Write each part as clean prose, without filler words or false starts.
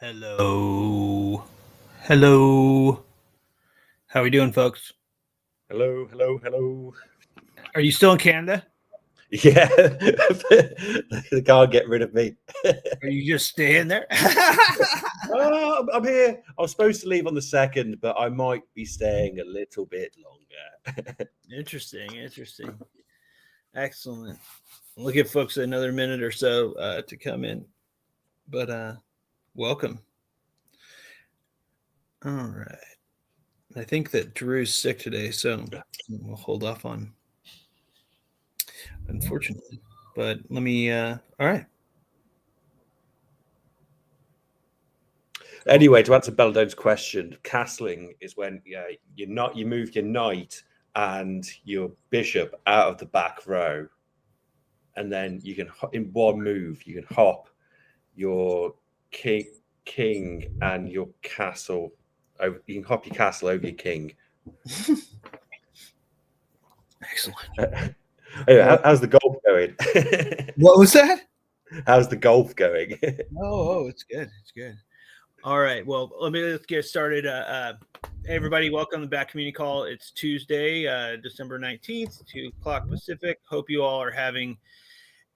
Hello. Hello. How are we doing, folks? Hello, hello, hello. Are you still in Canada? Yeah, they can't get rid of me. Are you just staying there? Oh, I'm here. I was supposed to leave on the 2nd, but I might be staying a little bit longer. Interesting. Excellent. We'll give folks another minute or so to come in. But welcome. All right. I think that Drew's sick today, so we'll hold off on, unfortunately. But let me, all right. Anyway, to answer Belladone's question, castling is when you move your knight and your bishop out of the back row, and then you can in one move you can hop your king and your castle. You can hop your castle over your king. Excellent. Anyway, how's the golf going? What was that? How's the golf going? It's good. It's good. All right. Well, let's get started. Hey, everybody, welcome to Back Community Call. It's Tuesday, December 19th, 2 o'clock Pacific. Hope you all are having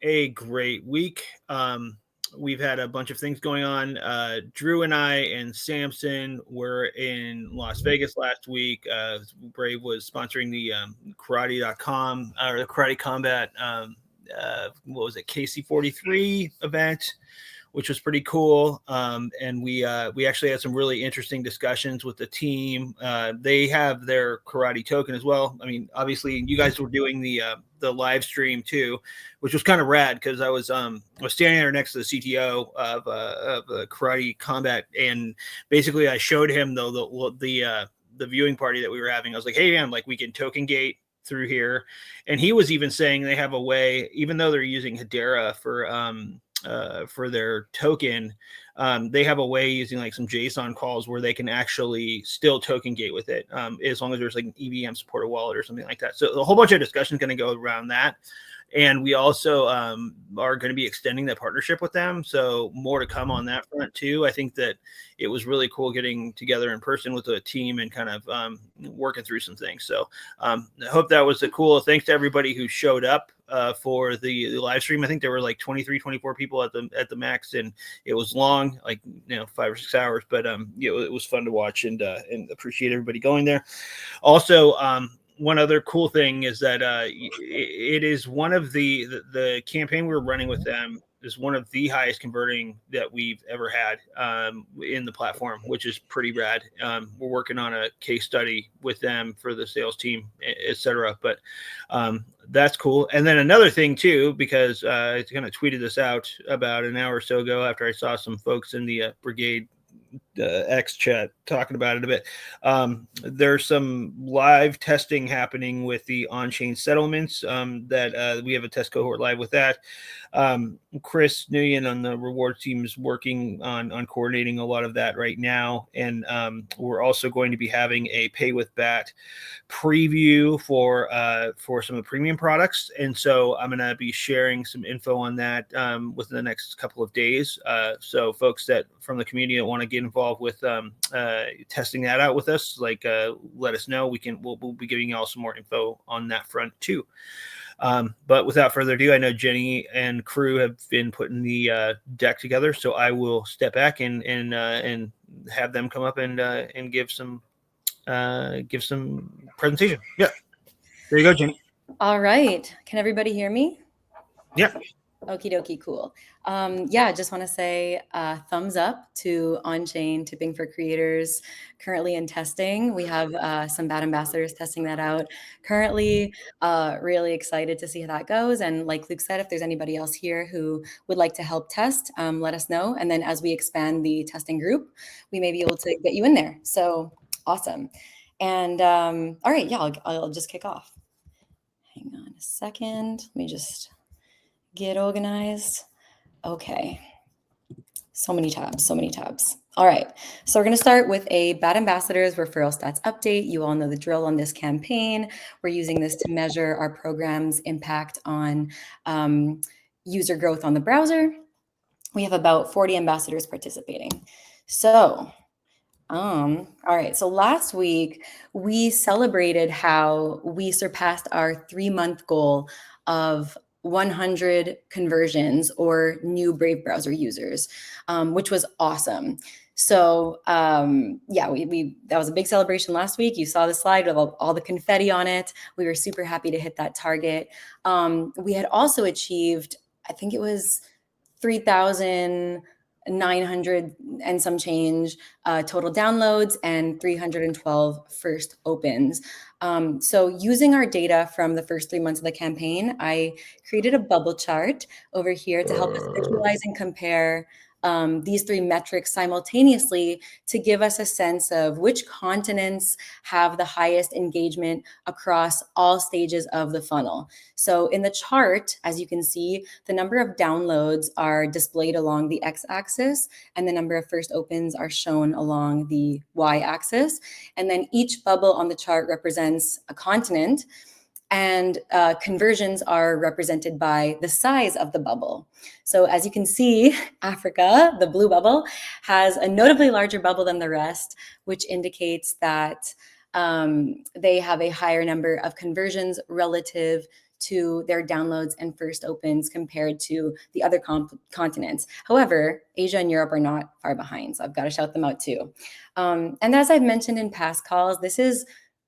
a great week. We've had a bunch of things going on. Drew and I and Samson were in Las Vegas last week. Brave was sponsoring the karate.com or the Karate Combat, what was it, KC43 event, which was pretty cool. And we actually had some really interesting discussions with the team. They have their karate token as well. I mean, obviously, you guys were doing the live stream too, which was kind of rad because I was standing there next to the CTO of Karate Combat, and basically I showed him the viewing party that we were having. I was like, hey man, like we can token gate through here, and he was even saying they have a way, even though they're using Hedera for their token, they have a way using like some JSON calls where they can actually still token gate with it, as long as there's like an EVM supported wallet or something like that. So a whole bunch of discussion is going to go around that. And we also are going to be extending that partnership with them. So more to come on that front too. I think that it was really cool getting together in person with a team and kind of working through some things. So I hope that was cool. Thanks to everybody who showed up for the live stream. I think there were like 23, 24 people at the max, and it was long, like 5 or 6 hours. But it was fun to watch, and appreciate everybody going there. Also, one other cool thing is that it is one of the campaign we're running with them is one of the highest converting that we've ever had in the platform, which is pretty rad. We're working on a case study with them for the sales team, etc. But that's cool. And then another thing too, because I kind of tweeted this out about an hour or so ago after I saw some folks in the brigade X chat talking about it a bit. There's some live testing happening with the on-chain settlements that we have a test cohort live with that. Chris Nguyen on the reward team is working on coordinating a lot of that right now. And we're also going to be having a pay with BAT preview for some of the premium products. And so I'm going to be sharing some info on that within the next couple of days. So folks that from the community that want to get involved with testing that out with us, like let us know. We'll be giving you all some more info on that front too. But without further ado, I know Jenny and crew have been putting the deck together, so I will step back and have them come up and give some presentation. Yeah, there you go, Jenny. All right, can everybody hear me? Yeah. Okie dokie, cool. Yeah, just want to say thumbs up to on-chain tipping for creators currently in testing. We have some BAT ambassadors testing that out currently. Really excited to see how that goes. And like Luke said, if there's anybody else here who would like to help test, let us know. And then as we expand the testing group, we may be able to get you in there. So awesome. And all right, yeah, I'll just kick off. Hang on a second. Let me just get organized. Okay. So many tabs. All right. So we're going to start with a BAT Ambassadors referral stats update. You all know the drill on this campaign. We're using this to measure our program's impact on user growth on the browser. We have about 40 ambassadors participating. So, all right. So last week we celebrated how we surpassed our 3-month goal of 100 conversions or new Brave browser users, which was awesome. So yeah, we that was a big celebration last week. You saw the slide with all the confetti on it. We were super happy to hit that target. We had also achieved, I think it was 3,900 and some change total downloads and 312 first opens. So using our data from the first 3 months of the campaign, I created a bubble chart over here to help us visualize and compare these 3 metrics simultaneously to give us a sense of which continents have the highest engagement across all stages of the funnel. So in the chart, as you can see, the number of downloads are displayed along the x-axis, and the number of first opens are shown along the y-axis. And then each bubble on the chart represents a continent, and conversions are represented by the size of the bubble. So as you can see, Africa, the blue bubble, has a notably larger bubble than the rest, which indicates that they have a higher number of conversions relative to their downloads and first opens compared to the other continents. However, Asia and Europe are not far behind, so I've got to shout them out too. And as I've mentioned in past calls, this is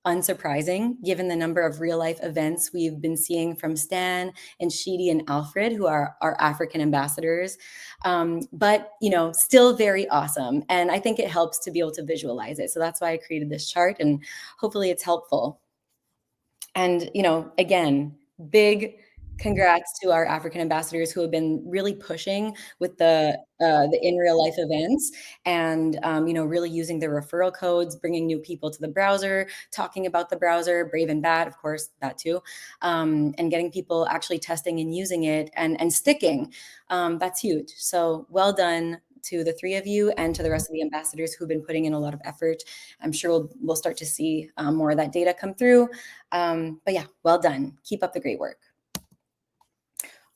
unsurprising given the number of real life events we've been seeing from Stan and Sheedy and Alfred, who are our African ambassadors. But, still very awesome. And I think it helps to be able to visualize it. So that's why I created this chart, and hopefully it's helpful. And, again, big congrats to our African ambassadors who have been really pushing with the in real life events, and really using their referral codes, bringing new people to the browser, talking about the browser, brave and bad, of course, that too, and getting people actually testing and using it and sticking. That's huge. So well done to the 3 of you and to the rest of the ambassadors who've been putting in a lot of effort. I'm sure we'll start to see more of that data come through. But yeah, well done. Keep up the great work.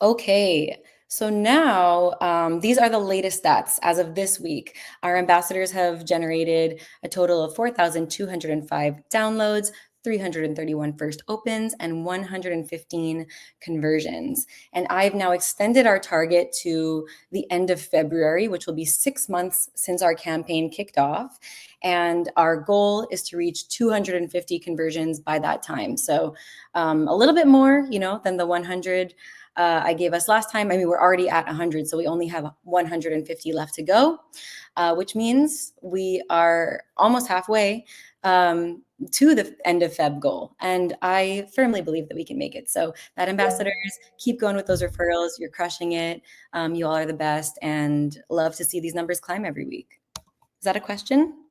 Okay, so now these are the latest stats as of this week. Our ambassadors have generated a total of 4,205 downloads, 331 first opens, and 115 conversions. And I've now extended our target to the end of February, which will be 6 months since our campaign kicked off. And our goal is to reach 250 conversions by that time. So a little bit more, than the 100 I gave us last time. I mean, we're already at 100, so we only have 150 left to go, which means we are almost halfway to the end of Feb goal. And I firmly believe that we can make it. So that ambassadors, keep going with those referrals. You're crushing it. You all are the best, and love to see these numbers climb every week. Is that a question?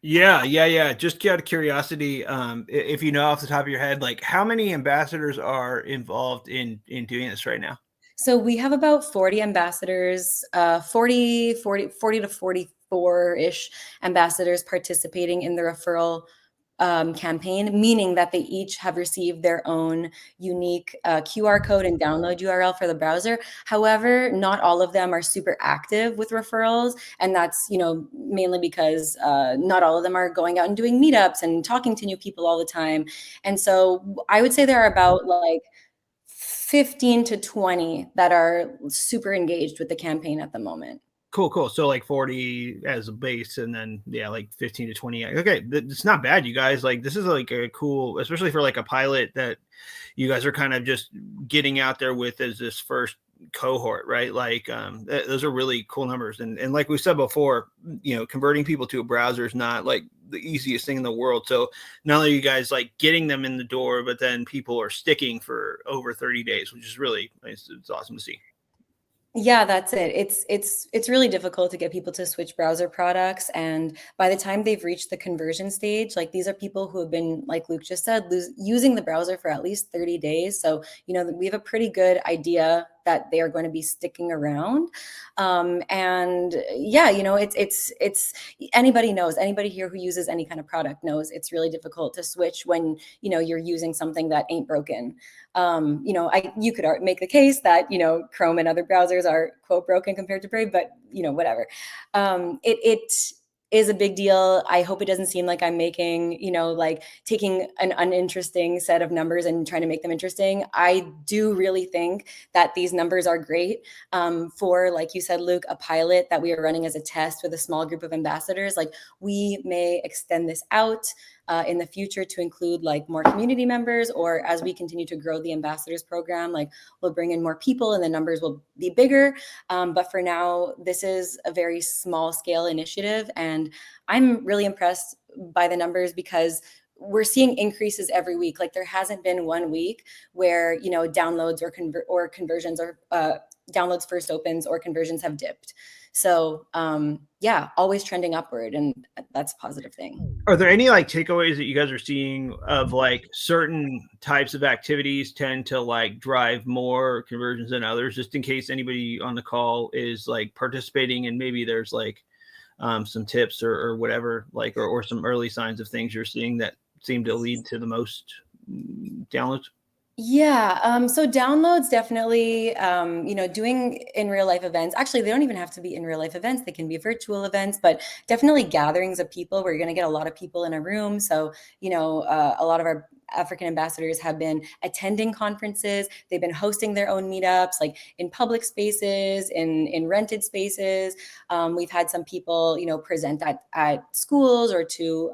Yeah. Just out of curiosity, if you know off the top of your head, like how many ambassadors are involved in doing this right now? So we have about 40 ambassadors, 40 to 44-ish ambassadors participating in the referral campaign, meaning that they each have received their own unique QR code and download URL for the browser. However, not all of them are super active with referrals. And that's, mainly because not all of them are going out and doing meetups and talking to new people all the time. And so I would say there are about like 15 to 20 that are super engaged with the campaign at the moment. Cool. So like 40 as a base, and then like 15 to 20. Okay, it's not bad, you guys. Like this is like a cool, especially for like a pilot that you guys are kind of just getting out there with as this first cohort, right? Like those are really cool numbers. And like we said before, converting people to a browser is not like the easiest thing in the world. So not only are you guys like getting them in the door, but then people are sticking for over 30 days, which is really nice. It's awesome to see. Yeah, that's it. It's really difficult to get people to switch browser products, and by the time they've reached the conversion stage, like these are people who have been, like Luke just said, using the browser for at least 30 days. So we have a pretty good idea that they are going to be sticking around. And yeah, you know, it's anybody knows, anybody here who uses any kind of product knows it's really difficult to switch when, you know, you're using something that ain't broken. You know, you could make the case that, you know, Chrome and other browsers are quote broken compared to Brave, but you know, whatever. It is a big deal. I hope it doesn't seem like I'm making, you know, like taking an uninteresting set of numbers and trying to make them interesting. I do really think that these numbers are great for, like you said, Luke, a pilot that we are running as a test with a small group of ambassadors. Like, we may extend this out in the future to include like more community members, or as we continue to grow the ambassadors program, like we'll bring in more people and the numbers will be bigger. But for now, this is a very small scale initiative. And I'm really impressed by the numbers because we're seeing increases every week. Like, there hasn't been 1 week where, you know, downloads or conversions or downloads first opens or conversions have dipped. So yeah, always trending upward, and that's a positive thing. Are there any like takeaways that you guys are seeing of like certain types of activities tend to like drive more conversions than others, just in case anybody on the call is like participating and maybe there's like some tips or whatever, like, or some early signs of things you're seeing that seem to lead to the most downloads? Yeah, so downloads definitely, you know, doing in real life events. Actually, they don't even have to be in real life events. They can be virtual events, but definitely gatherings of people where you're going to get a lot of people in a room. So, you know, a lot of our African ambassadors have been attending conferences. They've been hosting their own meetups, like in public spaces, in rented spaces. We've had some people, you know, present at schools or to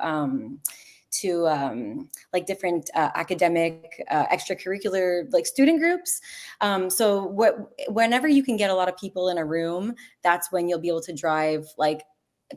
like different academic extracurricular like student groups. So whenever you can get a lot of people in a room, that's when you'll be able to drive like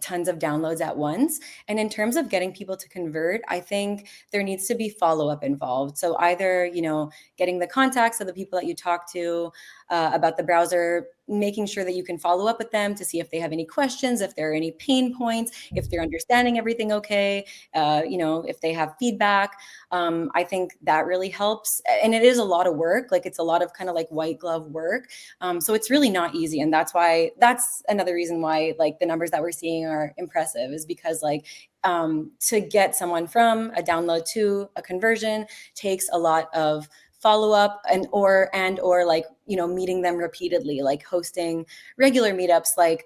tons of downloads at once. And in terms of getting people to convert, I think there needs to be follow-up involved. So either, you know, getting the contacts of the people that you talk to about the browser, making sure that you can follow up with them to see if they have any questions, if there are any pain points, if they're understanding everything okay, you know, if they have feedback. I think that really helps. And it is a lot of work. Like, it's a lot of kind of like white glove work. So it's really not easy. And that's another reason why like the numbers that we're seeing are impressive, is because like to get someone from a download to a conversion takes a lot of follow up and or like, you know, meeting them repeatedly, like hosting regular meetups, like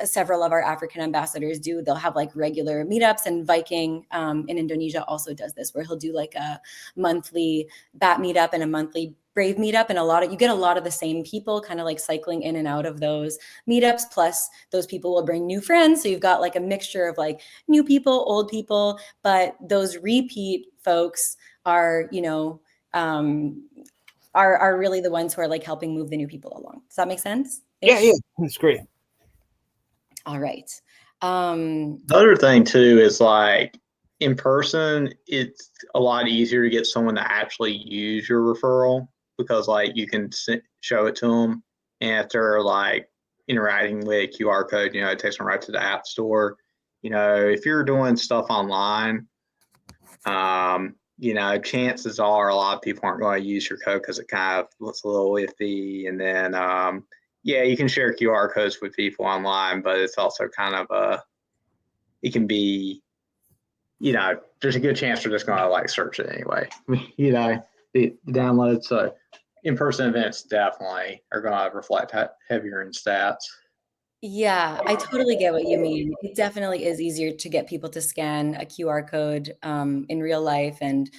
several of our African ambassadors do. They'll have like regular meetups, and Viking in Indonesia also does this, where he'll do like a monthly BAT meetup and a monthly Brave meetup, and you get a lot of the same people kind of like cycling in and out of those meetups. Plus, those people will bring new friends, so you've got like a mixture of like new people, old people, but those repeat folks are, you know, are really the ones who are like helping move the new people along. Does that make sense? Yeah, that's great. All right. The other thing too is like in person, it's a lot easier to get someone to actually use your referral, because like you can show it to them, and if they're like interacting with QR code, you know, it takes them right to the app store. You know, if you're doing stuff online, you know, chances are a lot of people aren't going to use your code because it kind of looks a little iffy. And then, yeah, you can share QR codes with people online, but it's also kind of it can be, you know, there's a good chance they're just going to like search it anyway, you know, the download. So in-person events definitely are going to reflect heavier in stats. Yeah, I totally get what you mean. It definitely is easier to get people to scan a QR code in real life, and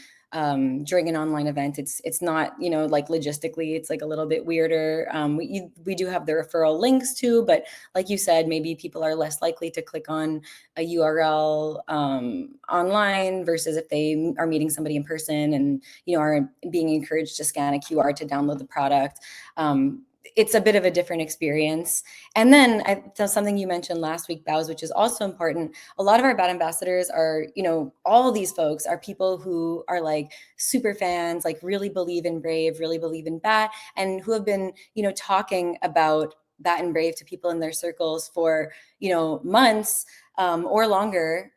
during an online event, it's not, you know, like logistically, it's like a little bit weirder. We do have the referral links too, but like you said, maybe people are less likely to click on a URL online versus if they are meeting somebody in person and, you know, are being encouraged to scan a QR to download the product. It's a bit of a different experience. And then something you mentioned last week, Bows, which is also important. A lot of our BAT ambassadors are, you know, all of these folks are people who are like super fans, like really believe in Brave, really believe in BAT, and who have been, you know, talking about BAT and Brave to people in their circles for, you know, months. or longer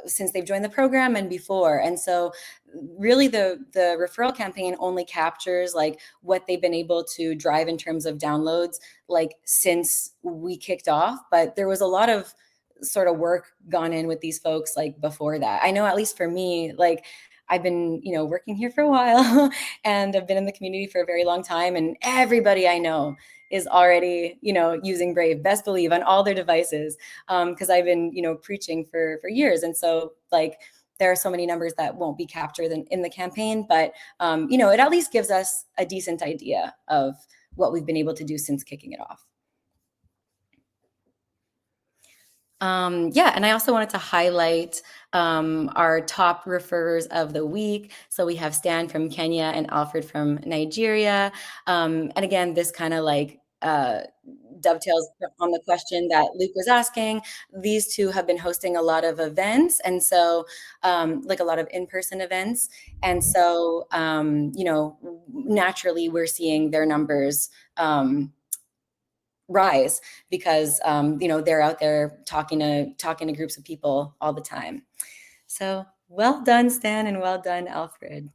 since they've joined the program and before. And so really the referral campaign only captures like what they've been able to drive in terms of downloads like since we kicked off. But there was a lot of sort of work gone in with these folks like before that. I know, at least for me, like I've been, working here for a while and I've been in the community for a very long time, and everybody I know is already, using Brave, best believe, on all their devices, because I've been, preaching for years. And so like there are so many numbers that won't be captured in the campaign, but it at least gives us a decent idea of what we've been able to do since kicking it off. And I also wanted to highlight our top referrers of the week. So we have Stan from Kenya and Alfred from Nigeria. And again, this kind of like dovetails on the question that Luke was asking. These two have been hosting a lot of events, and so like a lot of in-person events. And so, naturally we're seeing their numbers rise because they're out there talking to groups of people all the time. So well done, Stan, and well done, Alfred.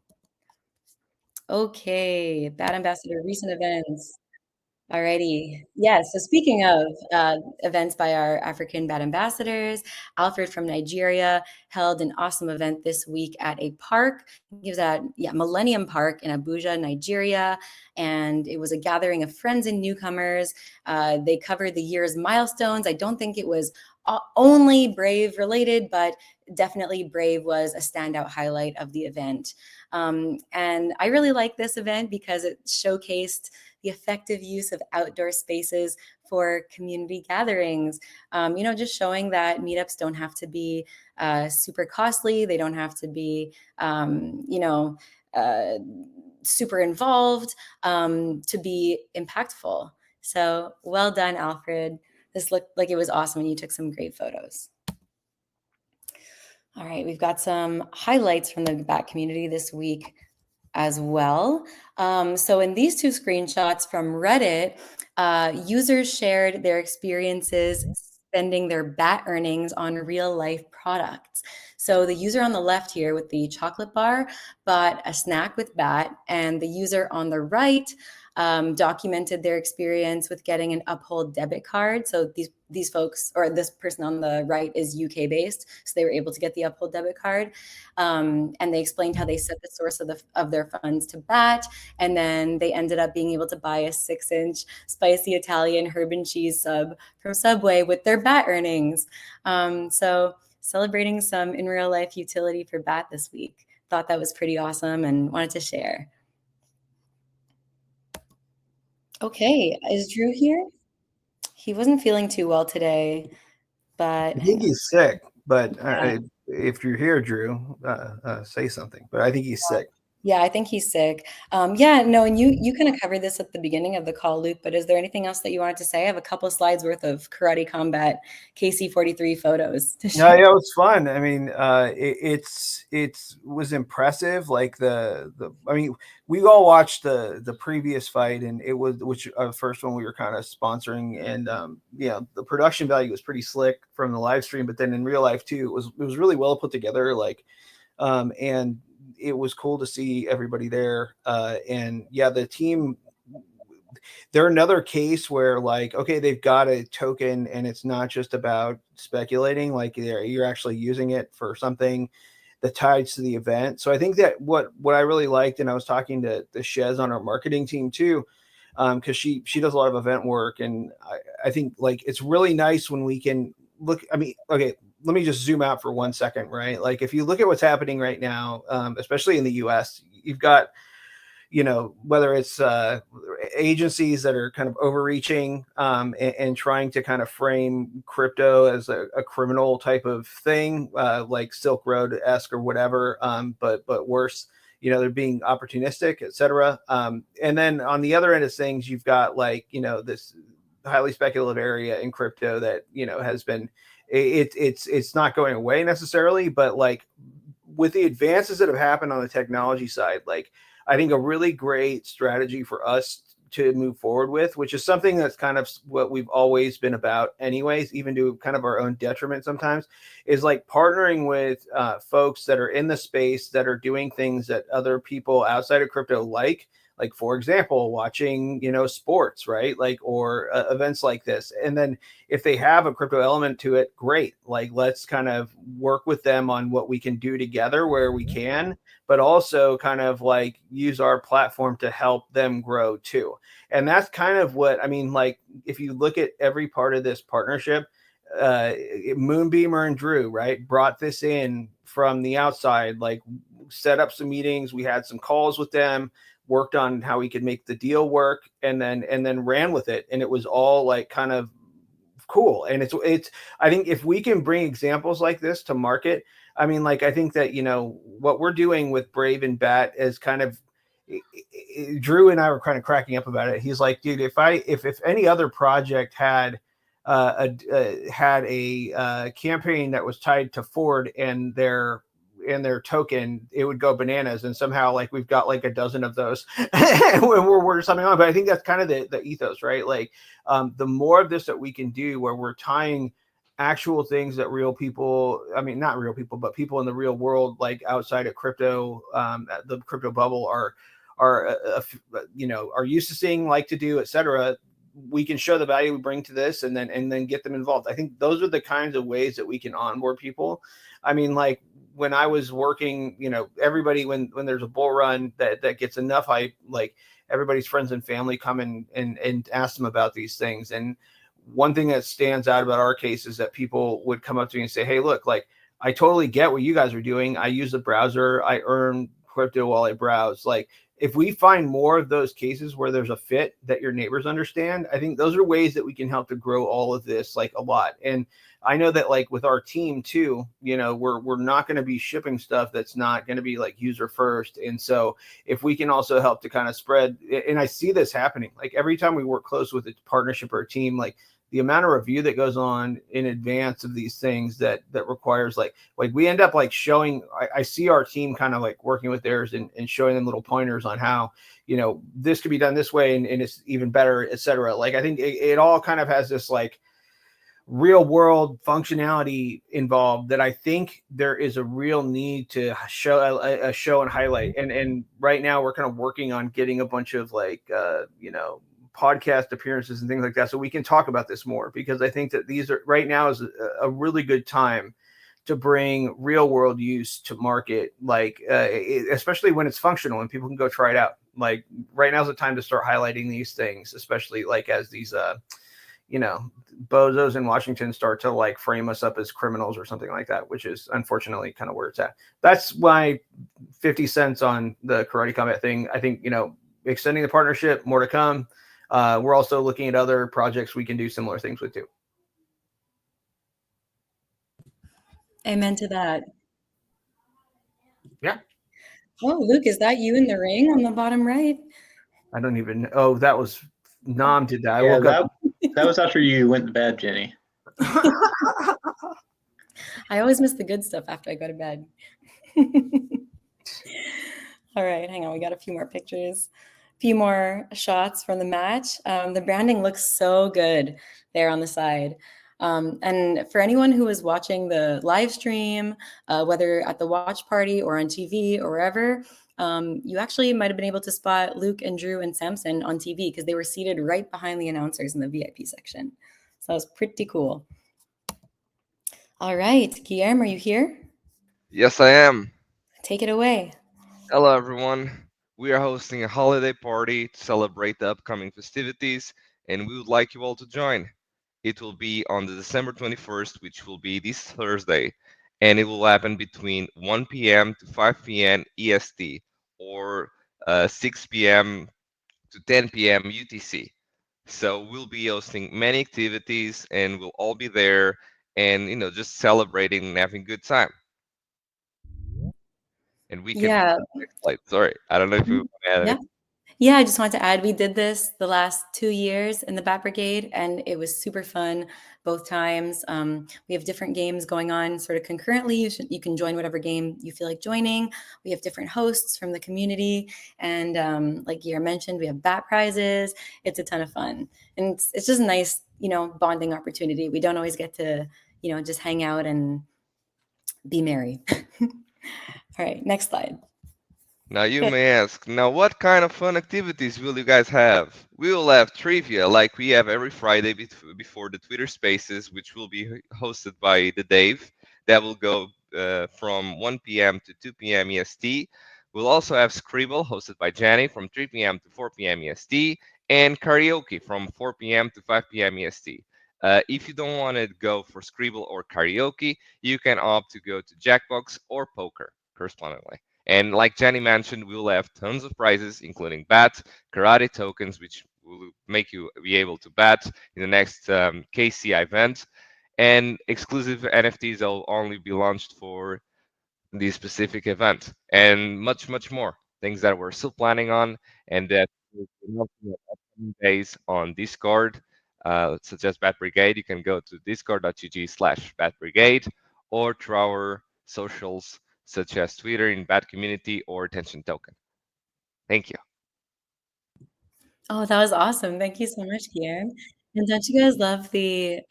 Okay, Bad Ambassador recent events. Alrighty. Yeah, so speaking of events by our African Bad Ambassadors, Alfred from Nigeria held an awesome event this week at a park. It was at Millennium Park in Abuja, Nigeria, and it was a gathering of friends and newcomers. They covered the year's milestones. I don't think it was only Brave related, but definitely Brave was a standout highlight of the event. And I really like this event because it showcased the effective use of outdoor spaces for community gatherings. Just showing that meetups don't have to be super costly. They don't have to be, super involved to be impactful. So well done, Alfred. This looked like it was awesome, and you took some great photos. All right, we've got some highlights from the BAT community this week as well. So in these two screenshots from Reddit, users shared their experiences spending their BAT earnings on real life products. So the user on the left here with the chocolate bar bought a snack with BAT, and the user on the right documented their experience with getting an Uphold debit card. So these folks, or this person on the right, is UK based, so they were able to get the Uphold debit card. And they explained how they set the source of their funds to BAT, and then they ended up being able to buy a 6-inch spicy Italian herb and cheese sub from Subway with their BAT earnings. So celebrating some in real life utility for BAT this week. Thought that was pretty awesome and wanted to share. Okay, is Drew here? He wasn't feeling too well today, but I think he's sick. But if you're here, Drew, say something. But I think he's sick. Yeah, I think he's sick. And you kind of covered this at the beginning of the call, Luke, but is there anything else that you wanted to say? I have a couple of slides worth of Karate Combat KC43 photos to show. Yeah, it was fun. I mean, it was impressive. Like we all watched the previous fight, and it was first one we were kind of sponsoring, and the production value was pretty slick from the live stream, but then in real life too, it was really well put together. And it was cool to see everybody there. And yeah, the team, they're another case where they've got a token and it's not just about speculating, you're actually using it for something that ties to the event. So I think that what I really liked, and I was talking to the Shez on our marketing team too, because she does a lot of event work. And I think it's really nice when we can look, let me just zoom out for 1 second, right? If you look at what's happening right now, especially in the US, you've got, whether it's agencies that are kind of overreaching and trying to kind of frame crypto as a criminal type of thing, like Silk Road-esque or whatever, but worse, they're being opportunistic, et cetera. And then on the other end of things, you've got this highly speculative area in crypto that, has been, it's not going away necessarily, but with the advances that have happened on the technology side, I think a really great strategy for us to move forward with, which is something that's kind of what we've always been about anyways, even to kind of our own detriment sometimes, is like partnering with folks that are in the space that are doing things that other people outside of crypto like for example, watching, sports, right? Like, or events like this. And then if they have a crypto element to it, great. Like, let's kind of work with them on what we can do together where we can, but also kind of like use our platform to help them grow too. And that's kind of what, I mean, like, if you look at every part of this partnership, Moonbeamer and Drew, right, brought this in from the outside, like set up some meetings. We had some calls with them, worked on how we could make the deal work, and then ran with it. And it was all like kind of cool. And it's I think if we can bring examples like this to market, I mean, like, I think that, what we're doing with Brave and Bat is kind of, Drew and I were kind of cracking up about it. He's like, dude, if any other project had a campaign that was tied to Ford and their token, it would go bananas. And somehow, like, we've got like a dozen of those when we're something on. But I think that's kind of the ethos, right? Like, the more of this that we can do, where we're tying actual things that real people, I mean, not real people, but people in the real world, like outside of crypto, the crypto bubble are used to seeing, like to do, etc. We can show the value we bring to this, and then get them involved. I think those are the kinds of ways that we can onboard people. I mean, like, when I was working, everybody, when there's a bull run that gets enough hype, like, everybody's friends and family come and ask them about these things. And one thing that stands out about our case is that people would come up to me and say, hey, look, like, I totally get what you guys are doing. I use the browser. I earn crypto while I browse. Like, if we find more of those cases where there's a fit that your neighbors understand, I think those are ways that we can help to grow all of this, like, a lot. And I know that, like, with our team too, we're not going to be shipping stuff that's not going to be like user first. And so if we can also help to kind of spread, and I see this happening, like, every time we work close with a partnership or a team, like, the amount of review that goes on in advance of these things that requires, like we end up like showing, I see our team kind of like working with theirs and showing them little pointers on how, this could be done this way and it's even better, etc. Like, I think it all kind of has this like real world functionality involved that I think there is a real need to show and highlight. And right now we're kind of working on getting a bunch of like, podcast appearances and things like that, so we can talk about this more, because I think that these are right now is a really good time to bring real world use to market, like especially when it's functional and people can go try it out. Like, right now is the time to start highlighting these things, especially like as these bozos in Washington start to like frame us up as criminals or something like that, which is unfortunately kind of where it's at. That's my 50 cents on the Karate Combat thing. I think, extending the partnership, more to come. We're also looking at other projects we can do similar things with too. Amen to that. Yeah. Oh, Luke, is that you in the ring on the bottom right? I don't even. Oh, that was Nam did that. Yeah, that was after you went to bed, Jenny. I always miss the good stuff after I go to bed. All right, hang on. We got a few more pictures, a few more shots from the match. The branding looks so good there on the side. And for anyone who is watching the live stream, whether at the watch party or on TV or wherever, you actually might have been able to spot Luke and Drew and Samson on TV because they were seated right behind the announcers in the VIP section. So that was pretty cool. All right, Guillermo, are you here? Yes, I am. Take it away. Hello, everyone. We are hosting a holiday party to celebrate the upcoming festivities, and we would like you all to join. It will be on the December 21st, which will be this Thursday, and it will happen between 1 p.m. to 5 p.m. EST, or 6 p.m. to 10 p.m. UTC. So we'll be hosting many activities, and we'll all be there, and just celebrating and having a good time. And we can. Yeah. Next slide. Sorry, I don't know if you want to add anything. Yeah, I just wanted to add, we did this the last 2 years in the Bat Brigade, and it was super fun both times. We have different games going on sort of concurrently. You can join whatever game you feel like joining. We have different hosts from the community, and like Guillermo mentioned, we have bat prizes. It's a ton of fun, and it's just a nice, bonding opportunity. We don't always get to, just hang out and be merry. All right, next slide. Now you may ask, now what kind of fun activities will you guys have? We will have trivia like we have every Friday before the Twitter Spaces, which will be hosted by the Dave. That will go from 1 p.m. to 2 p.m. EST. We'll also have Scribble hosted by Jenny from 3 p.m. to 4 p.m. EST, and karaoke from 4 p.m. to 5 p.m. EST. If you don't want to go for Scribble or karaoke, you can opt to go to Jackbox or poker correspondingly. And like Jenny mentioned, we'll have tons of prizes, including bats, karate tokens, which will make you be able to bat in the next KC event, and exclusive NFTs that will only be launched for the specific event, and much, much more. Things that we're still planning on, and that will be announced in the upcoming days on Discord, such as Bat Brigade. You can go to discord.gg/Bat Brigade or through our socials such as Twitter in Bat Community or Attention Token. Thank you. Oh, that was awesome. Thank you so much, Guillermo. And don't you guys love the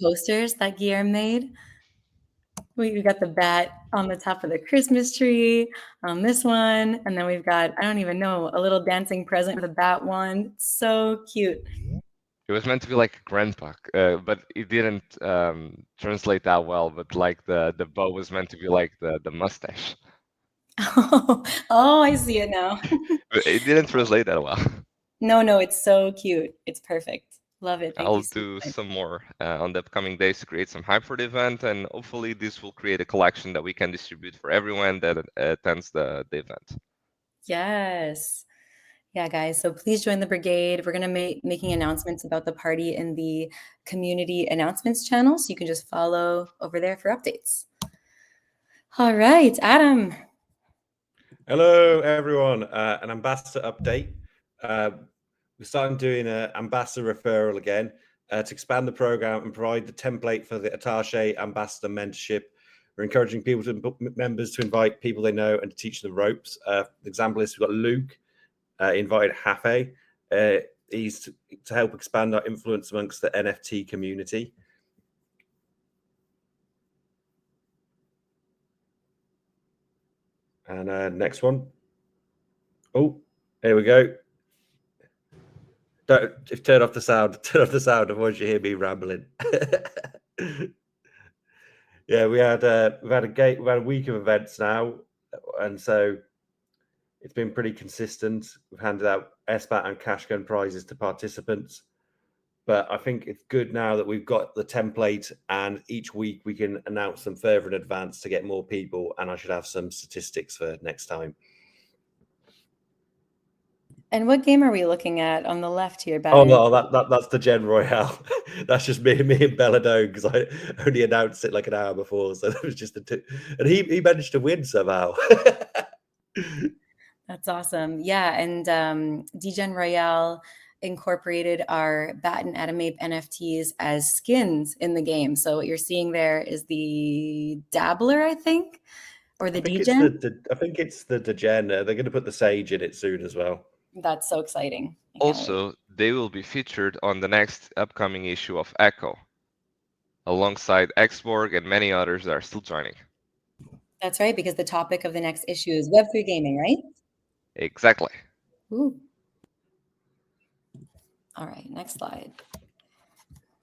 posters that Guillermo made? We got the bat on the top of the Christmas tree on this one, and then we've got, I don't even know, a little dancing present with a bat wand. So cute. It was meant to be like grandpa, but it didn't translate that well. But like the bow was meant to be like the mustache. Oh, I see it now. But it didn't translate that well. No, it's so cute. It's perfect. Love it. Thank I'll you so do much. some more on the upcoming days to create some hype for the event, and hopefully this will create a collection that we can distribute for everyone that attends the event. Yes. Yeah, guys. So please join the brigade. We're going to making announcements about the party in the community announcements channel. So you can just follow over there for updates. All right, Adam. Hello, everyone. An ambassador update. We're starting doing an ambassador referral again to expand the program and provide the template for the Attaché ambassador mentorship. We're encouraging members to invite people they know and to teach them the ropes. The example is we've got Luke invited Hafe. He's to help expand our influence amongst the NFT community. And next one. Oh, here we go. Turn off the sound. Turn off the sound, otherwise you hear me rambling. Yeah, we've had a week of events now, and so it's been pretty consistent. We've handed out SBAT and cash gun prizes to participants, but I think it's good now that we've got the template, and each week we can announce them further in advance to get more people. And I should have some statistics for next time. And what game are we looking at on the left here, Oh Ben? no, that's the Gen Royale. That's just me and Belladone, because I only announced it like an hour before, so that was just the two. And he managed to win somehow. That's awesome. Yeah, and Degen Royale incorporated our Bat and Atomape NFTs as skins in the game. So what you're seeing there is the Dabbler, I think, or the Degen. I think it's the Degen. They're going to put the Sage in it soon as well. That's so exciting. I can't wait. Also, they will be featured on the next upcoming issue of Echo, alongside Xborg and many others that are still joining. That's right, because the topic of the next issue is Web3 gaming, right? Exactly. Ooh. All right, next slide.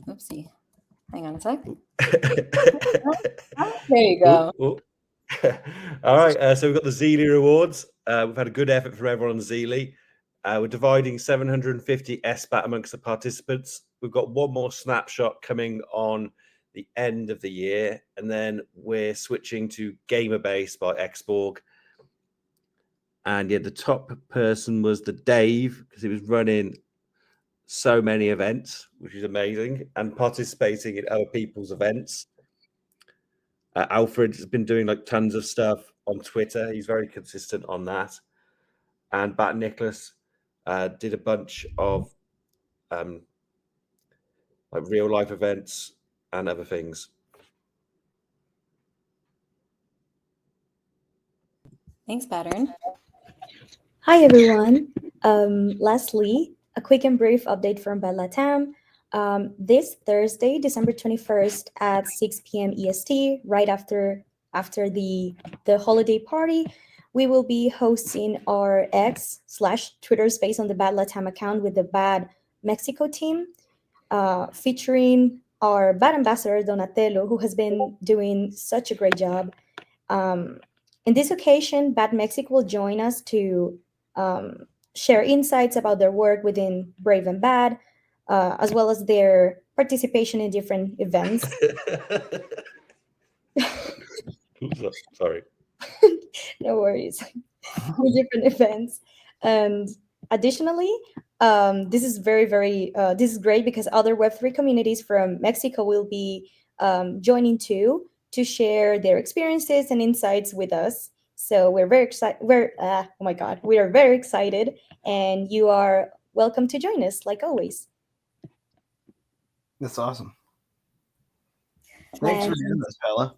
Oopsie. Hang on a sec. There you go. Ooh. All right, so we've got the Zeely rewards. We've had a good effort from everyone on Zeely. We're dividing 750 SBAT amongst the participants. We've got one more snapshot coming on the end of the year, and then we're switching to Gamer Base by Xborg. And yeah, the top person was the Dave, because he was running so many events, which is amazing, and participating in other people's events. Alfred has been doing like tons of stuff on Twitter. He's very consistent on that. and Bat Nicholas did a bunch of like real life events and other things. Thanks, Pattern. Hi, everyone. Leslie, a quick and brief update from Bad Latam. This Thursday, December 21st at 6 p.m. EST, right after the holiday party, we will be hosting our X/Twitter space on the Bad Latam account with the Bad Mexico team, featuring our Bad ambassador, Donatello, who has been doing such a great job. In this occasion, Bad Mexico will join us to share insights about their work within Brave and Bad, as well as their participation in different events. Sorry. No worries. In different events. And additionally, this is this is great because other Web3 communities from Mexico will be joining too to share their experiences and insights with us. So we're very excited. Oh my God, we are very excited, and you are welcome to join us, like always. That's awesome. Thanks for doing this, Bella.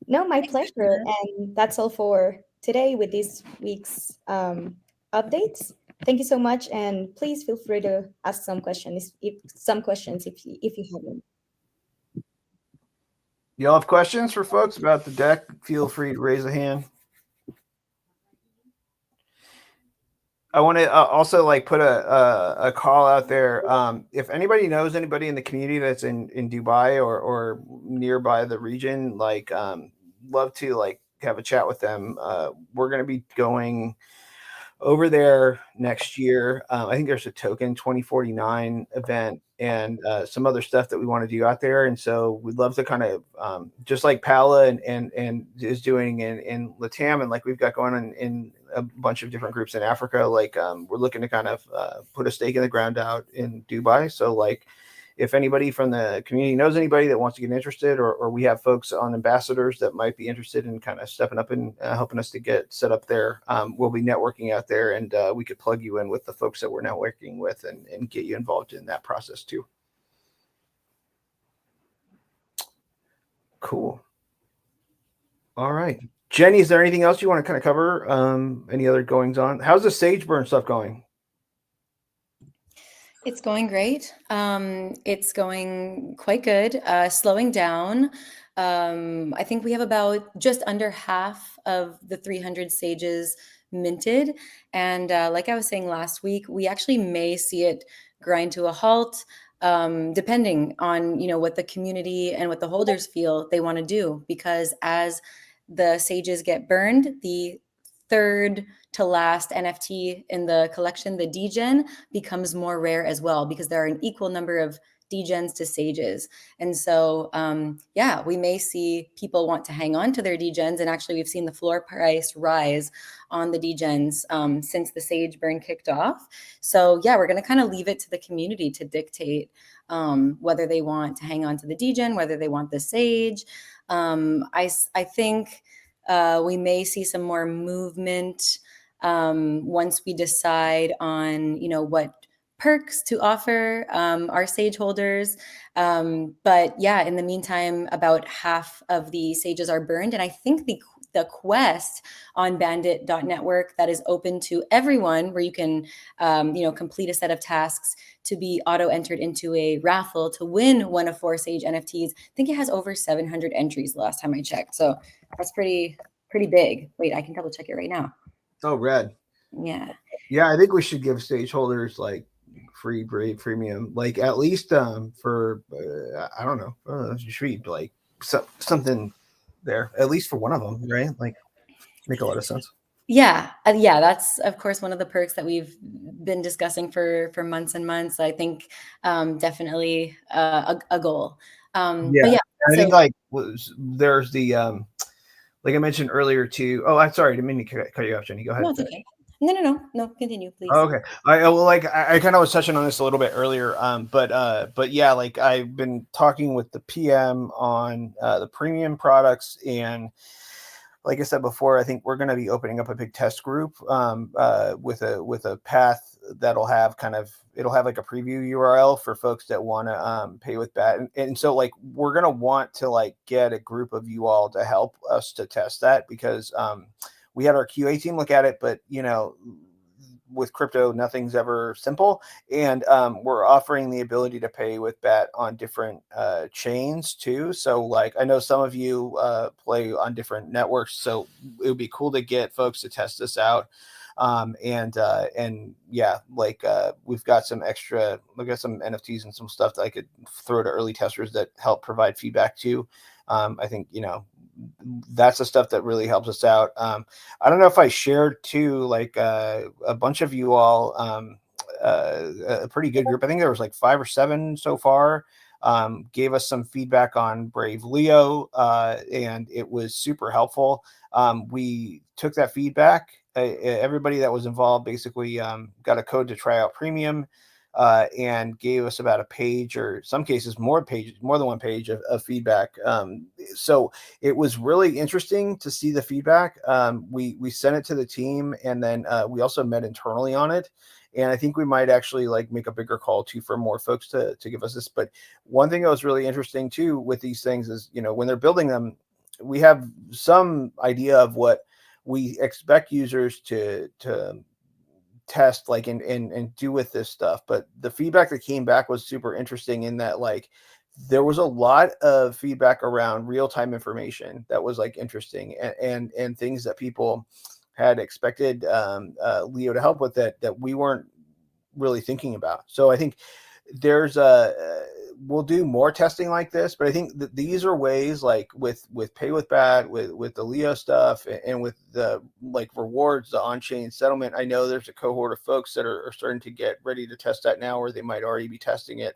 No, my pleasure. And that's all for today with this week's updates. Thank you so much, and please feel free to ask some questions if you have them. Y'all have questions for folks about the deck? Feel free to raise a hand. I want to also like put a call out there. If anybody knows anybody in the community that's in Dubai or nearby the region, like love to like have a chat with them. We're going to be going over there next year. I think there's a token 2049 event and some other stuff that we want to do out there. And so we'd love to kind of just like Paola and is doing in Latam, and like we've got going on in a bunch of different groups in Africa. Like we're looking to kind of put a stake in the ground out in Dubai. So like if anybody from the community knows anybody that wants to get interested, or we have folks on ambassadors that might be interested in kind of stepping up and helping us to get set up there, we'll be networking out there, and we could plug you in with the folks that we're networking with and get you involved in that process too. Cool. All right. Jenny, is there anything else you want to kind of cover? Any other goings on? How's the sage burn stuff going? It's going great. It's going quite good. Slowing down. I think we have about just under half of the 300 sages minted. And like I was saying last week, we actually may see it grind to a halt, depending on what the community and what the holders feel they want to do. Because as the sages get burned, the third to last NFT in the collection, the degen, becomes more rare as well, because there are an equal number of degens to sages. And so, yeah, we may see people want to hang on to their degens. And actually, we've seen the floor price rise on the degens since the sage burn kicked off. So yeah, we're going to kind of leave it to the community to dictate whether they want to hang on to the degen, whether they want the sage. I think we may see some more movement once we decide on, what perks to offer our sage holders. But yeah, in the meantime, about half of the sages are burned. And I think the quest on bandit.network that is open to everyone, where you can, complete a set of tasks to be auto-entered into a raffle to win one of 4 sage NFTs. I think it has over 700 entries the last time I checked. So that's pretty big. Wait, I can double check it right now. Oh, rad. Yeah. Yeah, I think we should give stage holders like free Brave premium, like at least for I don't know, should like something there, at least for one of them, right? Like, make a lot of sense. Yeah, that's of course one of the perks that we've been discussing for months and months. I think definitely a goal. Yeah, but yeah, I think like there's the like I mentioned earlier too. Oh, I'm sorry, I didn't mean to cut you off, Jenny. Go ahead. No, it's okay. No, continue, please. Oh, okay. I kind of was touching on this a little bit earlier. But yeah, like I've been talking with the PM on the premium products, and like I said before, I think we're going to be opening up a big test group with a path that'll have it'll have like a preview URL for folks that want to pay with BAT. And so like we're going to want to like get a group of you all to help us to test that, because we had our QA team look at it, but with crypto, nothing's ever simple. And we're offering the ability to pay with BAT on different chains too. So like, I know some of you play on different networks, so it would be cool to get folks to test this out. And yeah, like we've got some NFTs and some stuff that I could throw to early testers that help provide feedback to. I think, that's the stuff that really helps us out. I don't know if I shared too, like a bunch of you all, a pretty good group. I think there was like 5 or 7 so far, gave us some feedback on Brave Leo, and it was super helpful. We took that feedback. Everybody that was involved basically got a code to try out Premium, and gave us about a page, or some cases more than one page of feedback. So it was really interesting to see the feedback. We sent it to the team, and then we also met internally on it. And I think we might actually like make a bigger call too for more folks to give us this. But one thing that was really interesting too with these things is, when they're building them, we have some idea of what we expect users to test like and do with this stuff. But the feedback that came back was super interesting in that like there was a lot of feedback around real-time information that was like interesting, and things that people had expected Leo to help with that we weren't really thinking about. So I think there's we'll do more testing like this, but I think that these are ways like with pay with BAT, with the Leo stuff, and with the like rewards, the on-chain settlement. I know there's a cohort of folks that are starting to get ready to test that now, or they might already be testing it.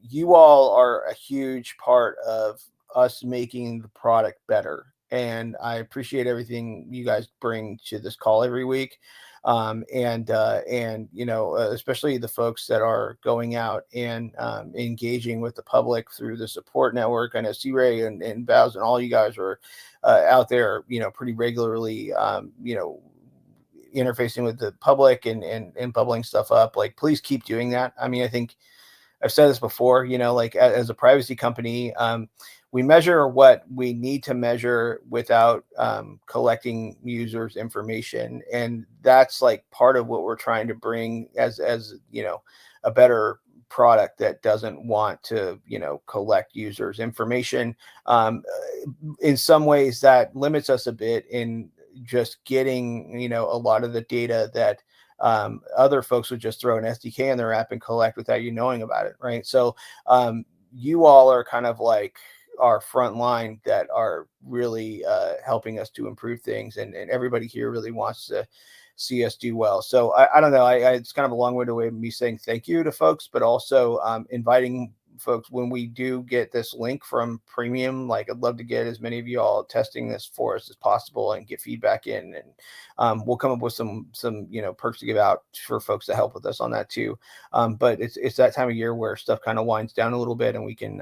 You all are a huge part of us making the product better, and I appreciate everything you guys bring to this call every week. Especially the folks that are going out and engaging with the public through the support network. I know C-Ray and Bowes and all you guys are out there, pretty regularly, interfacing with the public and bubbling stuff up. Like, please keep doing that. I mean, I think I've said this before, like as a privacy company, we measure what we need to measure without collecting users' information. And that's like part of what we're trying to bring as a better product that doesn't want to, collect users' information. In some ways that limits us a bit in just getting, a lot of the data that other folks would just throw an SDK in their app and collect without you knowing about it. Right. So you all are kind of like our front line that are really helping us to improve things, and everybody here really wants to see us do well. So I don't know, it's kind of a long-winded way of me saying thank you to folks, but also inviting folks when we do get this link from Premium. Like, I'd love to get as many of you all testing this for us as possible and get feedback in, and we'll come up with some perks to give out for folks to help with us on that too. But it's that time of year where stuff kind of winds down a little bit, and we can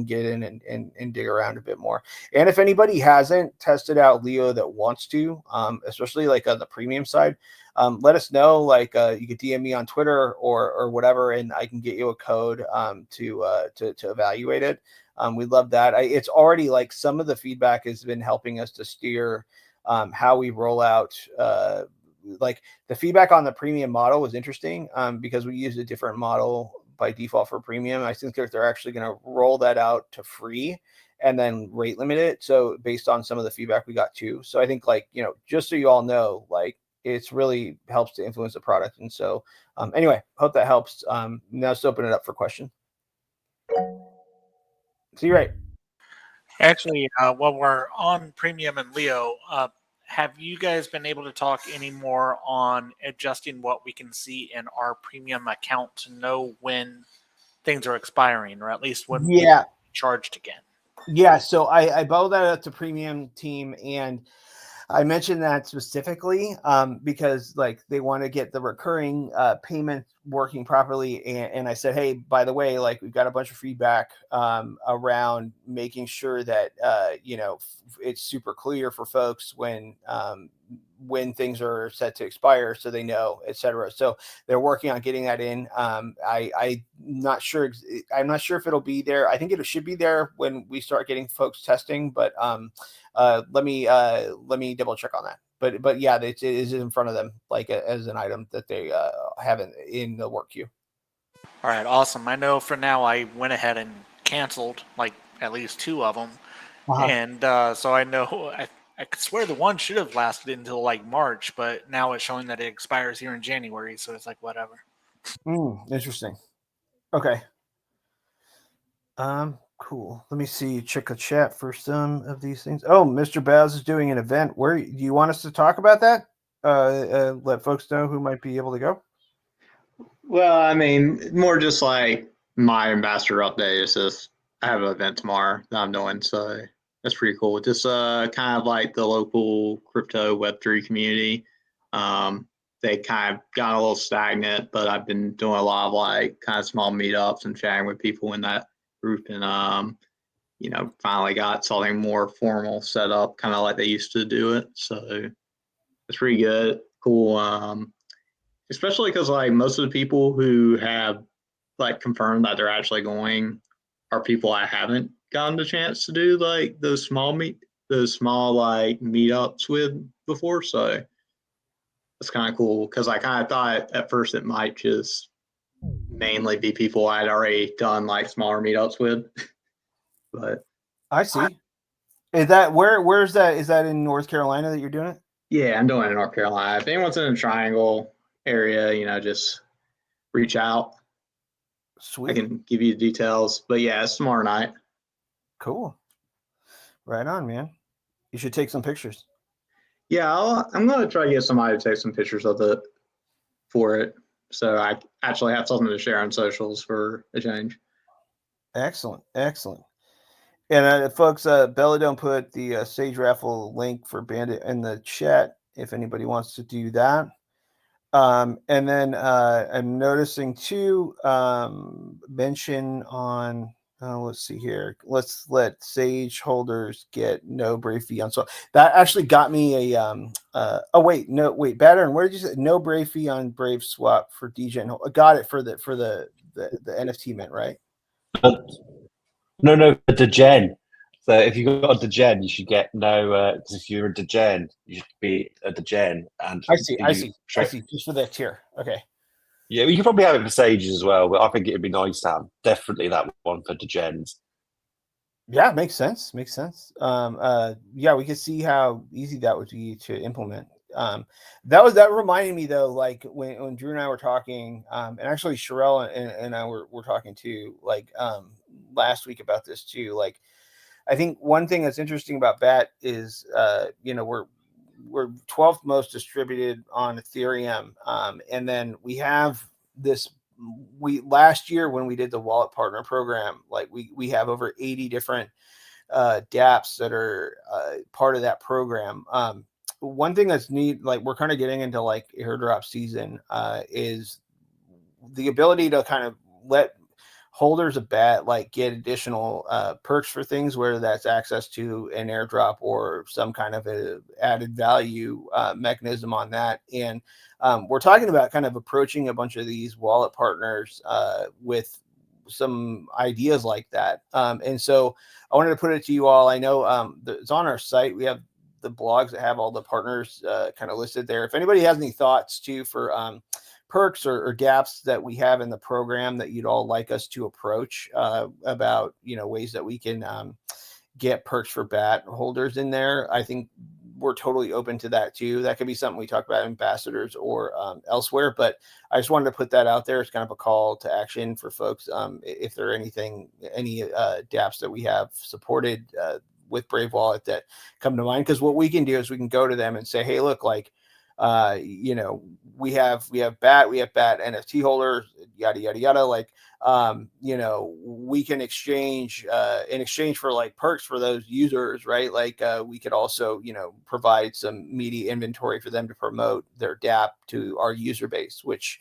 get in and dig around a bit more. And if anybody hasn't tested out Leo that wants to, especially like on the Premium side, let us know. Like, you could DM me on Twitter or whatever, and I can get you a code to evaluate it. We'd love that. It's already like some of the feedback has been helping us to steer how we roll out. Like, the feedback on the Premium model was interesting because we used a different model by default for Premium. I think they're actually going to roll that out to free and then rate limit it. So based on some of the feedback we got too. So I think, like, just so you all know, like, it's really helps to influence the product. And so anyway, hope that helps. Now let's open it up for questions. See you right. Actually, while we're on Premium and Leo, have you guys been able to talk any more on adjusting what we can see in our Premium account to know when things are expiring, or at least when we charged again? Yeah, so I bubbled that up to Premium team, and I mentioned that specifically because like they want to get the recurring payment working properly. And I said, hey, by the way, like we've got a bunch of feedback around making sure that, it's super clear for folks when things are set to expire so they know, et cetera. So they're working on getting that in. I'm not sure if it'll be there. I think it should be there when we start getting folks testing, but let me double check on that. But yeah, it is in front of them, like as an item that they have in the work queue. All right, awesome. I know for now I went ahead and canceled like at least 2 of them, and so I know I could swear the one should have lasted until like March, but now it's showing that it expires here in January, so it's like whatever. Interesting. Okay. Cool. Let me see. Check the chat for some of these things. Oh, Mr. Baz is doing an event. Where do you want us to talk about that? Let folks know who might be able to go. Well, I mean, more just like my ambassador update is just I have an event tomorrow that I'm doing, so that's pretty cool. Just kind of like the local crypto Web3 community. They kind of got a little stagnant, but I've been doing a lot of like kind of small meetups and chatting with people in that group, and finally got something more formal set up, kind of like they used to do it. So it's pretty good, cool. Especially because like most of the people who have like confirmed that they're actually going are people I haven't gotten the chance to do like those small like meetups with before. So it's kind of cool because I kind of thought at first it might just mainly be people I'd already done like smaller meetups with. But I see. Is that where's that? Is that in North Carolina that you're doing it? yeah, I'm doing it in North Carolina. If anyone's in the Triangle area, just reach out. Sweet. I can give you the details. But yeah, it's tomorrow night. Cool. Right on, man. You should take some pictures. Yeah, I'm going to try to get somebody to take some pictures of it for it. So I actually have something to share on socials for a change. Excellent. And folks, Bella don't put the Sage Raffle link for Bandit in the chat if anybody wants to do that. And then I'm noticing too mention on let's see here. Let's let Sage holders get no Brave fee on. So that actually got me a Battern, where did you say no Brave fee on Brave swap for DJ? And got it for the NFT mint, right? No, for Degen. So if you got a Degen, you should get no. Because if you're a Degen, you should be a Degen. And I see. Just for that tier. Okay. Yeah, you can probably have it for Sages as well, but I think it'd be nice to have definitely that one for Degens. Yeah, makes sense. Yeah, we can see how easy that would be to implement. That reminded me though, like when Drew and I were talking, and actually Sherelle and I were talking too, like last week about this too. Like, I think one thing that's interesting about BAT is, we're 12th most distributed on Ethereum, and then we have this. Last year when we did the wallet partner program, like we have over 80 different dApps that are part of that program. One thing that's neat, like we're kind of getting into like airdrop season, is the ability to kind of let holders of BAT like get additional perks for things, whether that's access to an airdrop or some kind of a added value mechanism on that. And we're talking about kind of approaching a bunch of these wallet partners with some ideas like that. And so I wanted to put it to you all. I know it's on our site. We have the blogs that have all the partners kind of listed there. If anybody has any thoughts too for perks or gaps that we have in the program that you'd all like us to approach about, ways that we can get perks for BAT holders in there, I think we're totally open to that too. That could be something we talk about ambassadors or elsewhere, but I just wanted to put that out there. It's kind of a call to action for folks. If there are any dApps that we have supported with Brave Wallet that come to mind, because what we can do is we can go to them and say, hey, look, like, you know, we have BAT NFT holders, yada yada yada. Like, you know, we can exchange in exchange for like perks for those users, right? Like, we could also, you know, provide some media inventory for them to promote their DApp to our user base, which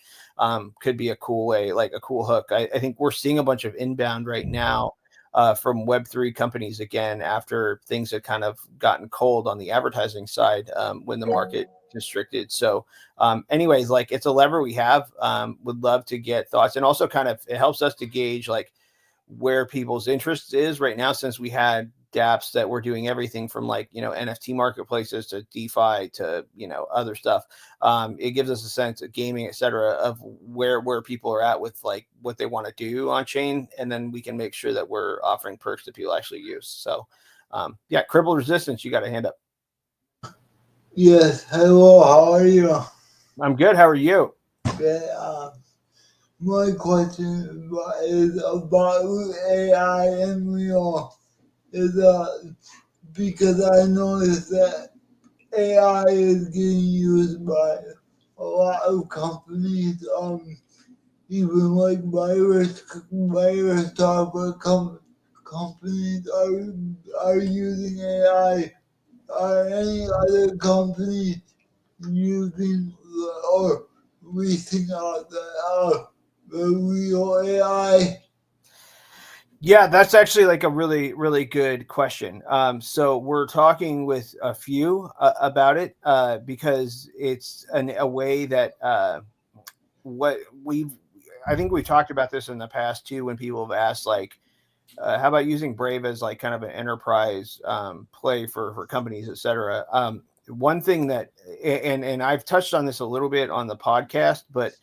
could be a cool way, like a cool hook. I think we're seeing a bunch of inbound right now from Web3 companies again after things had kind of gotten cold on the advertising side when the market constricted. So anyways, like, it's a lever we have. Would love to get thoughts, and also kind of it helps us to gauge like where people's interest is right now, since we had dApps that were doing everything from like, you know, NFT marketplaces to DeFi to, you know, other stuff. It gives us a sense of gaming, etc., of where people are at with like what they want to do on chain, and then we can make sure that we're offering perks that people actually use. So yeah, Crippled Resistance, you got a hand up. Yes, hello, how are you? I'm good. How are you? Good. My question is about AI and Leo. Is because I noticed that AI is getting used by a lot of companies. Even like virus software companies are using AI. Are any other companies using or reaching out the real AI? Yeah, that's actually like a really, really good question. So we're talking with a few about it because it's a way that what I think we've talked about this in the past too, when people have asked like, how about using Brave as like kind of an enterprise play for companies, et cetera. One thing that, and I've touched on this a little bit on the podcast, but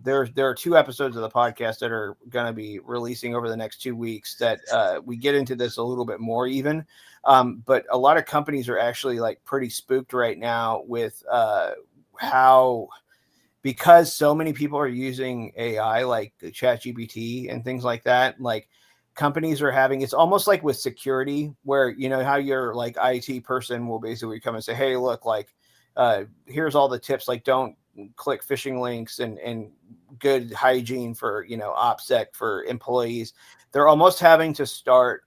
there are 2 episodes of the podcast that are going to be releasing over the next 2 weeks that we get into this a little bit more even. But a lot of companies are actually like pretty spooked right now with how, because so many people are using AI like ChatGPT and things like that, like companies are having, it's almost like with security where, you know, how your like IT person will basically come and say, hey, look, like, here's all the tips, like don't click phishing links and good hygiene for, you know, OPSEC for employees. They're almost having to start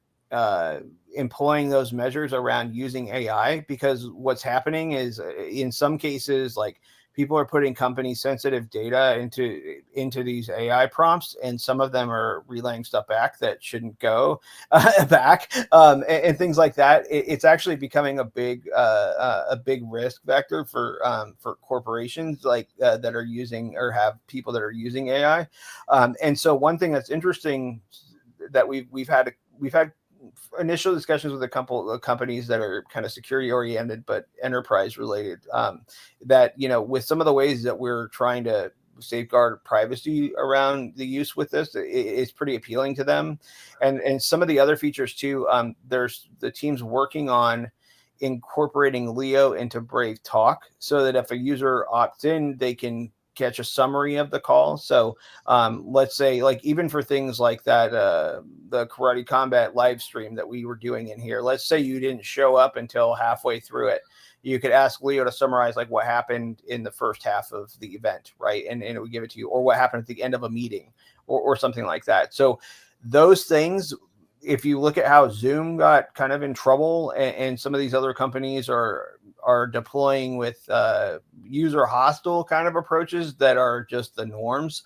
employing those measures around using AI, because what's happening is in some cases, like, people are putting company sensitive data into these AI prompts, and some of them are relaying stuff back that shouldn't go back, and things like that. It's actually becoming a big risk vector for corporations like that are using or have people that are using AI. And so one thing that's interesting that we've had initial discussions with a couple of companies that are kind of security oriented but enterprise related, that, you know, with some of the ways that we're trying to safeguard privacy around the use with this, it's pretty appealing to them. And some of the other features too, there's the teams working on incorporating Leo into Brave Talk so that if a user opts in, they can catch a summary of the call. So let's say, like, even for things like that, the Karate Combat live stream that we were doing in here, let's say you didn't show up until halfway through it, you could ask Leo to summarize like what happened in the first half of the event, right? And it would give it to you, or what happened at the end of a meeting, or something like that. So those things, if you look at how Zoom got kind of in trouble, and some of these other companies are deploying with user hostile kind of approaches that are just the norms,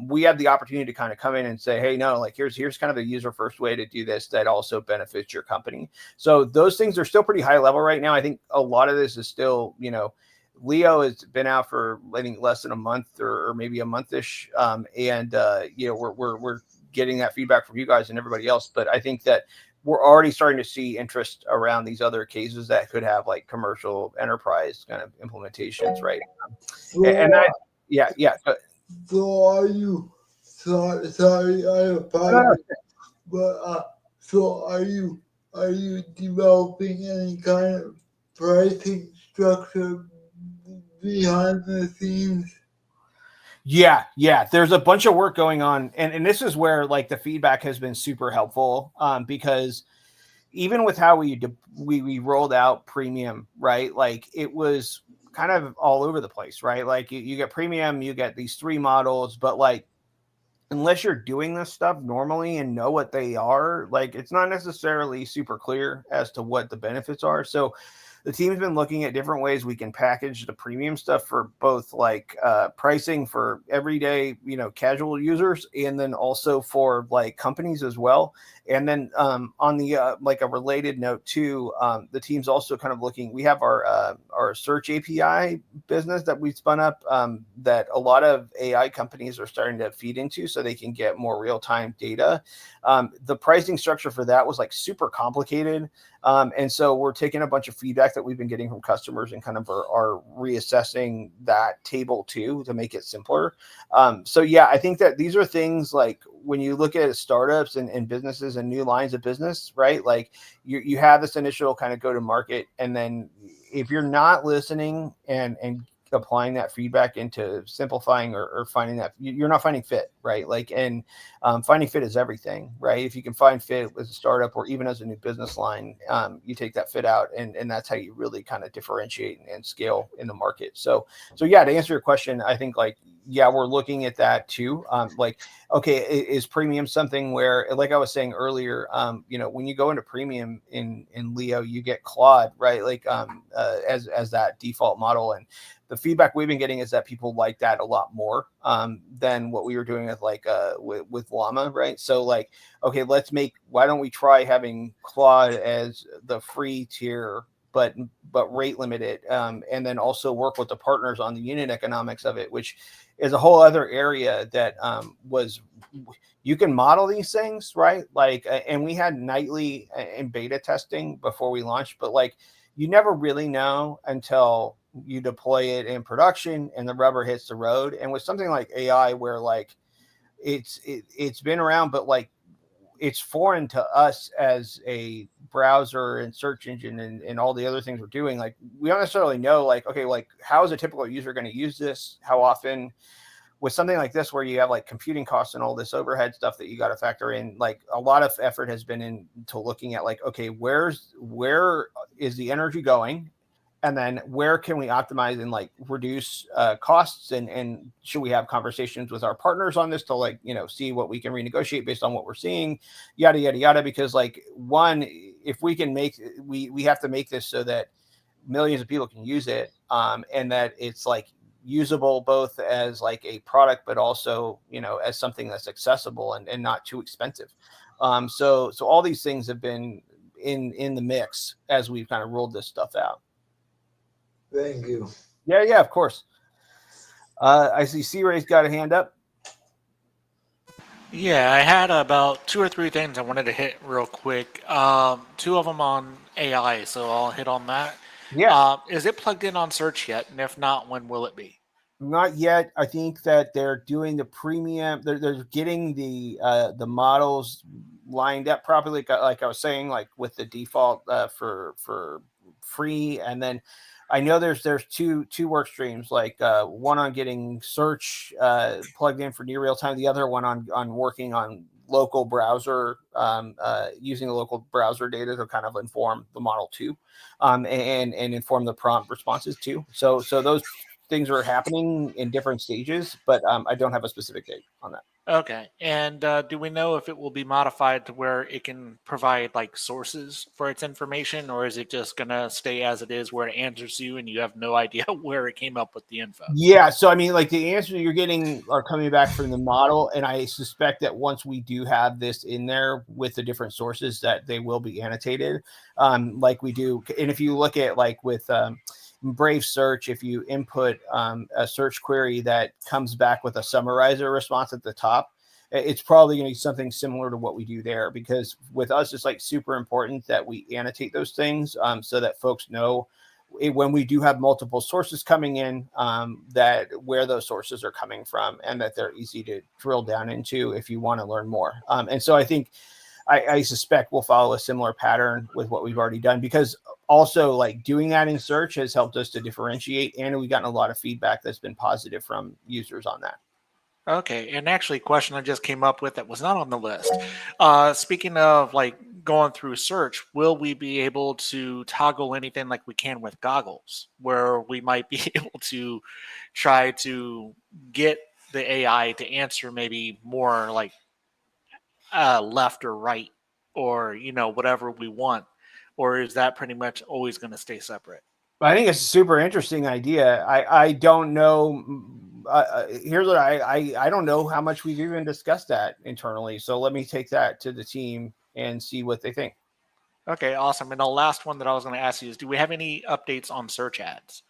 we have the opportunity to kind of come in and say, hey, no, like here's kind of a user first way to do this that also benefits your company. So those things are still pretty high level right now. I think a lot of this is still, you know, Leo has been out for, I think, less than a month or maybe a month-ish, and you know, we're getting that feedback from you guys and everybody else. But I think that we're already starting to see interest around these other cases that could have like commercial enterprise kind of implementations, right? So, And that, yeah. so are you? Sorry, I apologize. But so are you developing any kind of pricing structure behind the scenes? Yeah. There's a bunch of work going on, and this is where like the feedback has been super helpful, because even with how we rolled out premium, right? Like it was kind of all over the place, right? Like you get premium, you get these 3 models, but like unless you're doing this stuff normally and know what they are, like it's not necessarily super clear as to what the benefits are. So the team's been looking at different ways we can package the premium stuff for both like pricing for everyday, casual users, and then also for like companies as well. And then on the like a related note too, the team's also kind of looking. We have our search API business that we spun up that a lot of AI companies are starting to feed into, so they can get more real time data. The pricing structure for that was like super complicated. And so we're taking a bunch of feedback that we've been getting from customers and kind of are reassessing that table too to make it simpler. So yeah, I think that these are things like when you look at startups and businesses and new lines of business, right? Like you have this initial kind of go to market, and then if you're not listening and applying that feedback into simplifying or finding that you're not finding fit, right? Like, and finding fit is everything, right? If you can find fit as a startup or even as a new business line, you take that fit out, and that's how you really kind of differentiate and scale in the market. So yeah, to answer your question, I think like, yeah, we're looking at that too. Like, okay, is premium something where, like I was saying earlier, when you go into premium in Leo, you get Claude, right? Like as that default model. And the feedback we've been getting is that people like that a lot more than what we were doing with like with Llama, right? So like, okay, why don't we try having Claude as the free tier, but rate limited, and then also work with the partners on the unit economics of it, which is a whole other area that you can model these things, right? Like, and we had nightly and beta testing before we launched, but like you never really know until you deploy it in production and the rubber hits the road. And with something like AI, where like it's been around, but like it's foreign to us as a browser and search engine and all the other things we're doing. Like we don't necessarily know, like, okay, like how is a typical user going to use this? How often? With something like this, where you have like computing costs and all this overhead stuff that you got to factor in, like a lot of effort has been into looking at like, okay, where is the energy going? And then where can we optimize and like reduce costs? And should we have conversations with our partners on this to like, see what we can renegotiate based on what we're seeing, yada, yada, yada. Because like one, if we can we have to make this so that millions of people can use it, and that it's like usable both as like a product, but also, as something that's accessible and not too expensive. So all these things have been in the mix as we've kind of rolled this stuff out. Thank you. Yeah, of course. I see C-Ray's got a hand up. Yeah, I had about 2 or 3 things I wanted to hit real quick. 2 of them on AI, so I'll hit on that. Yeah. Is it plugged in on search yet? And if not, when will it be? Not yet. I think that they're doing the premium. They're getting the models lined up properly, like I was saying, like with the default for free. And then I know there's two work streams, like one on getting search plugged in for near real time, the other one on working on local browser, using the local browser data to kind of inform the model too, and inform the prompt responses too. So those things are happening in different stages, but I don't have a specific date on that. Okay. And do we know if it will be modified to where it can provide like sources for its information, or is it just going to stay as it is where it answers you and you have no idea where it came up with the info? Yeah. So, I mean, like the answers you're getting are coming back from the model. And I suspect that once we do have this in there with the different sources, that they will be annotated like we do. And if you look at like with Brave Search, if you input a search query that comes back with a summarizer response at the top, it's probably going to be something similar to what we do there, because with us, it's like super important that we annotate those things so that folks know when we do have multiple sources coming in, that where those sources are coming from, and that they're easy to drill down into if you want to learn more. And so I think I suspect we'll follow a similar pattern with what we've already done, because also like doing that in search has helped us to differentiate, and we've gotten a lot of feedback that's been positive from users on that. Okay, and actually a question I just came up with that was not on the list. Speaking of like going through search, will we be able to toggle anything like we can with goggles, where we might be able to try to get the AI to answer maybe more like left or right, or whatever we want, or is that pretty much always going to stay separate? I think it's a super interesting idea. I don't know. Here's what I don't know how much we've even discussed that internally. So let me take that to the team and see what they think. Okay, awesome. And the last one that I was going to ask you is, do we have any updates on search ads?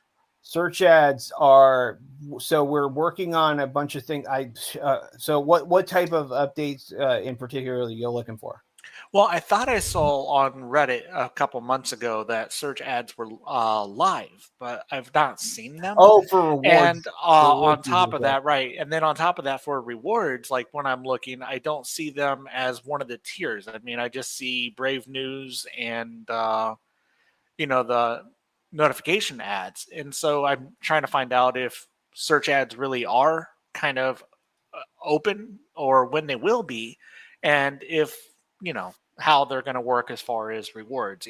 Search ads are, so we're working on a bunch of things. So what type of updates in particular are you looking for? Well, I thought I saw on Reddit a couple months ago that search ads were live, but I've not seen them. Oh, for rewards. And on rewards top of users, that, right, and then on top of that, for rewards, like when I'm looking, I don't see them as one of the tiers. I mean, I just see Brave News and the notification ads, and so I'm trying to find out if search ads really are kind of open, or when they will be, and if how they're going to work as far as rewards.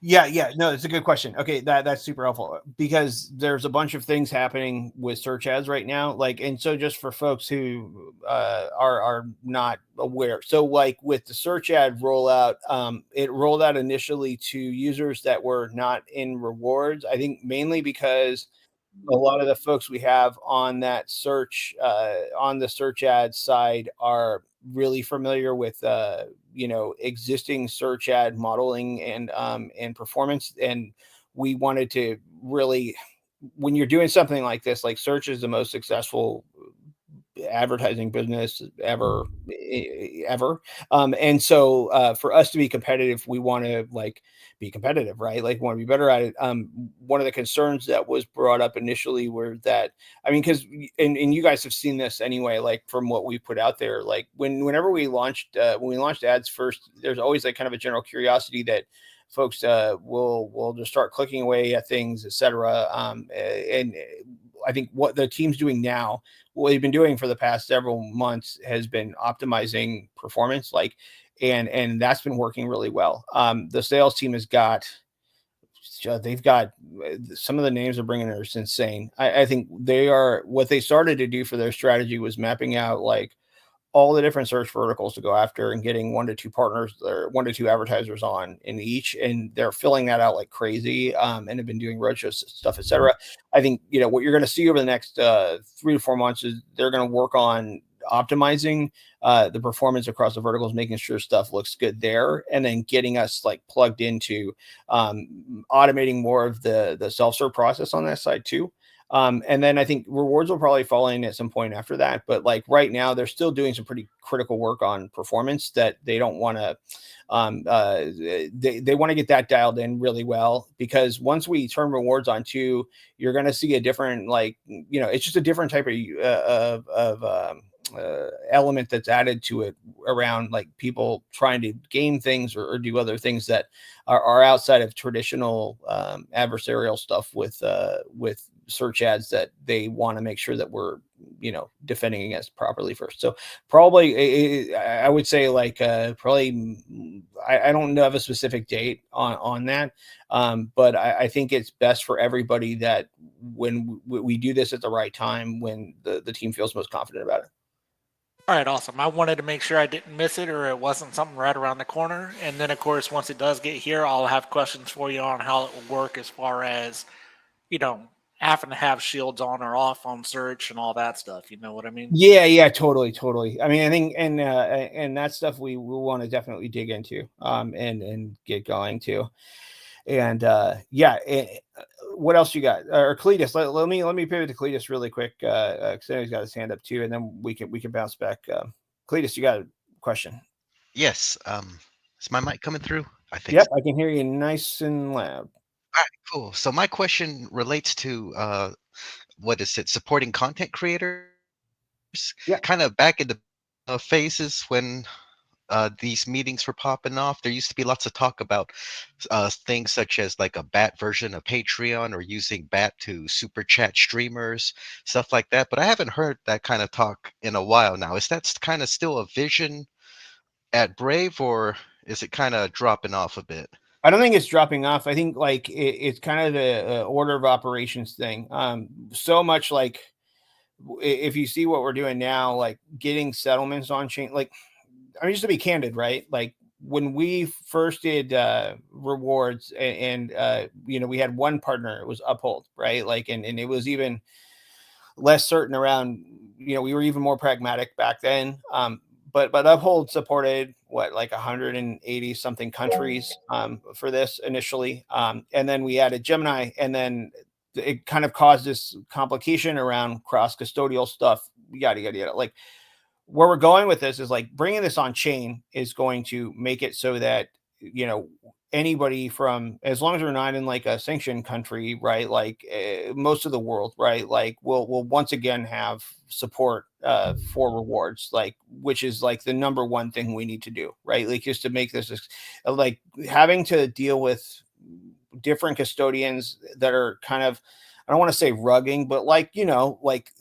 Yeah. No, it's a good question. Okay, that's super helpful because there's a bunch of things happening with search ads right now. Like, and so just for folks who are not aware, so like with the search ad rollout, it rolled out initially to users that were not in rewards. I think mainly because a lot of the folks we have on that search on the search ad side are really familiar with existing search ad modeling and performance, and we wanted to really, when you're doing something like this, like search is the most successful advertising business ever. And so for us to be competitive, we want to like be competitive, right? Like want to be better at it. One of the concerns that was brought up initially were that, I mean, because and you guys have seen this anyway, like from what we put out there, like whenever we launched when we launched ads first, there's always like kind of a general curiosity that folks will just start clicking away at things, etc. And I think what the team's doing now, what they've been doing for the past several months, has been optimizing performance, like, and that's been working really well. The sales team has got, they've got some of the names they're bringing are insane. I think they are, what they started to do for their strategy was mapping out like all the different search verticals to go after and getting 1 to 2 partners or 1 to 2 advertisers on in each, and they're filling that out like crazy, and have been doing roadshow stuff, etc. I think what you're going to see over the next 3 to 4 months is they're going to work on optimizing the performance across the verticals, making sure stuff looks good there, and then getting us like plugged into automating more of the self-serve process on that side too. And then I think rewards will probably fall in at some point after that. But like right now, they're still doing some pretty critical work on performance that they don't want to, they want to get that dialed in really well, because once we turn rewards on too, you're going to see a different, like, it's just a different type of element that's added to it around like people trying to game things or do other things that are outside of traditional adversarial stuff with search ads that they want to make sure that we're defending against properly first. So probably I would say like probably I don't have a specific date on that, but I think it's best for everybody that when we do this at the right time, when the team feels most confident about it. All right, awesome. I wanted to make sure I didn't miss it, or it wasn't something right around the corner. And then, of course, once it does get here, I'll have questions for you on how it will work as far as, having to have shields on or off on search and all that stuff. You know what I mean? Yeah, totally. I mean, I think, and that stuff we want to definitely dig into, and get going too. And what else you got? Or Cletus? Let me pivot to Cletus really quick, because he's got his hand up too, and then we can bounce back. Cletus, you got a question? Yes. Is my mic coming through? I think Yep, so. I can hear you nice and loud. All right, cool. So my question relates to what is it? Supporting content creators. Yeah. Kind of back in the phases when these meetings were popping off, there used to be lots of talk about things such as like a bat version of Patreon or using bat to super chat streamers, stuff like that. But I haven't heard that kind of talk in a while now. Is that kind of still a vision at Brave, or Is it kind of dropping off a bit? I don't think it's dropping off. I think like it's kind of the order of operations thing. So much like if you see what we're doing now, like getting settlements on chain, like I mean, just to be candid, right? Like when we first did rewards and you know, we had one partner, it was Uphold, right? Like, and it was even less certain around, you know, we were even more pragmatic back then. But Uphold supported what, like 180 something countries for this initially. And then we added Gemini, and then it kind of caused this complication around cross custodial stuff, yada, yada, yada. Like where we're going with this is like bringing this on chain is going to make it so that, you know, anybody from, as long as we're not in like a sanctioned country, right? Like most of the world, right? Like we'll once again have support for rewards, like, which is like the number one thing we need to do, right? Like just to make this like having to deal with different custodians that are kind of, I don't want to say rugging, but like, you know, like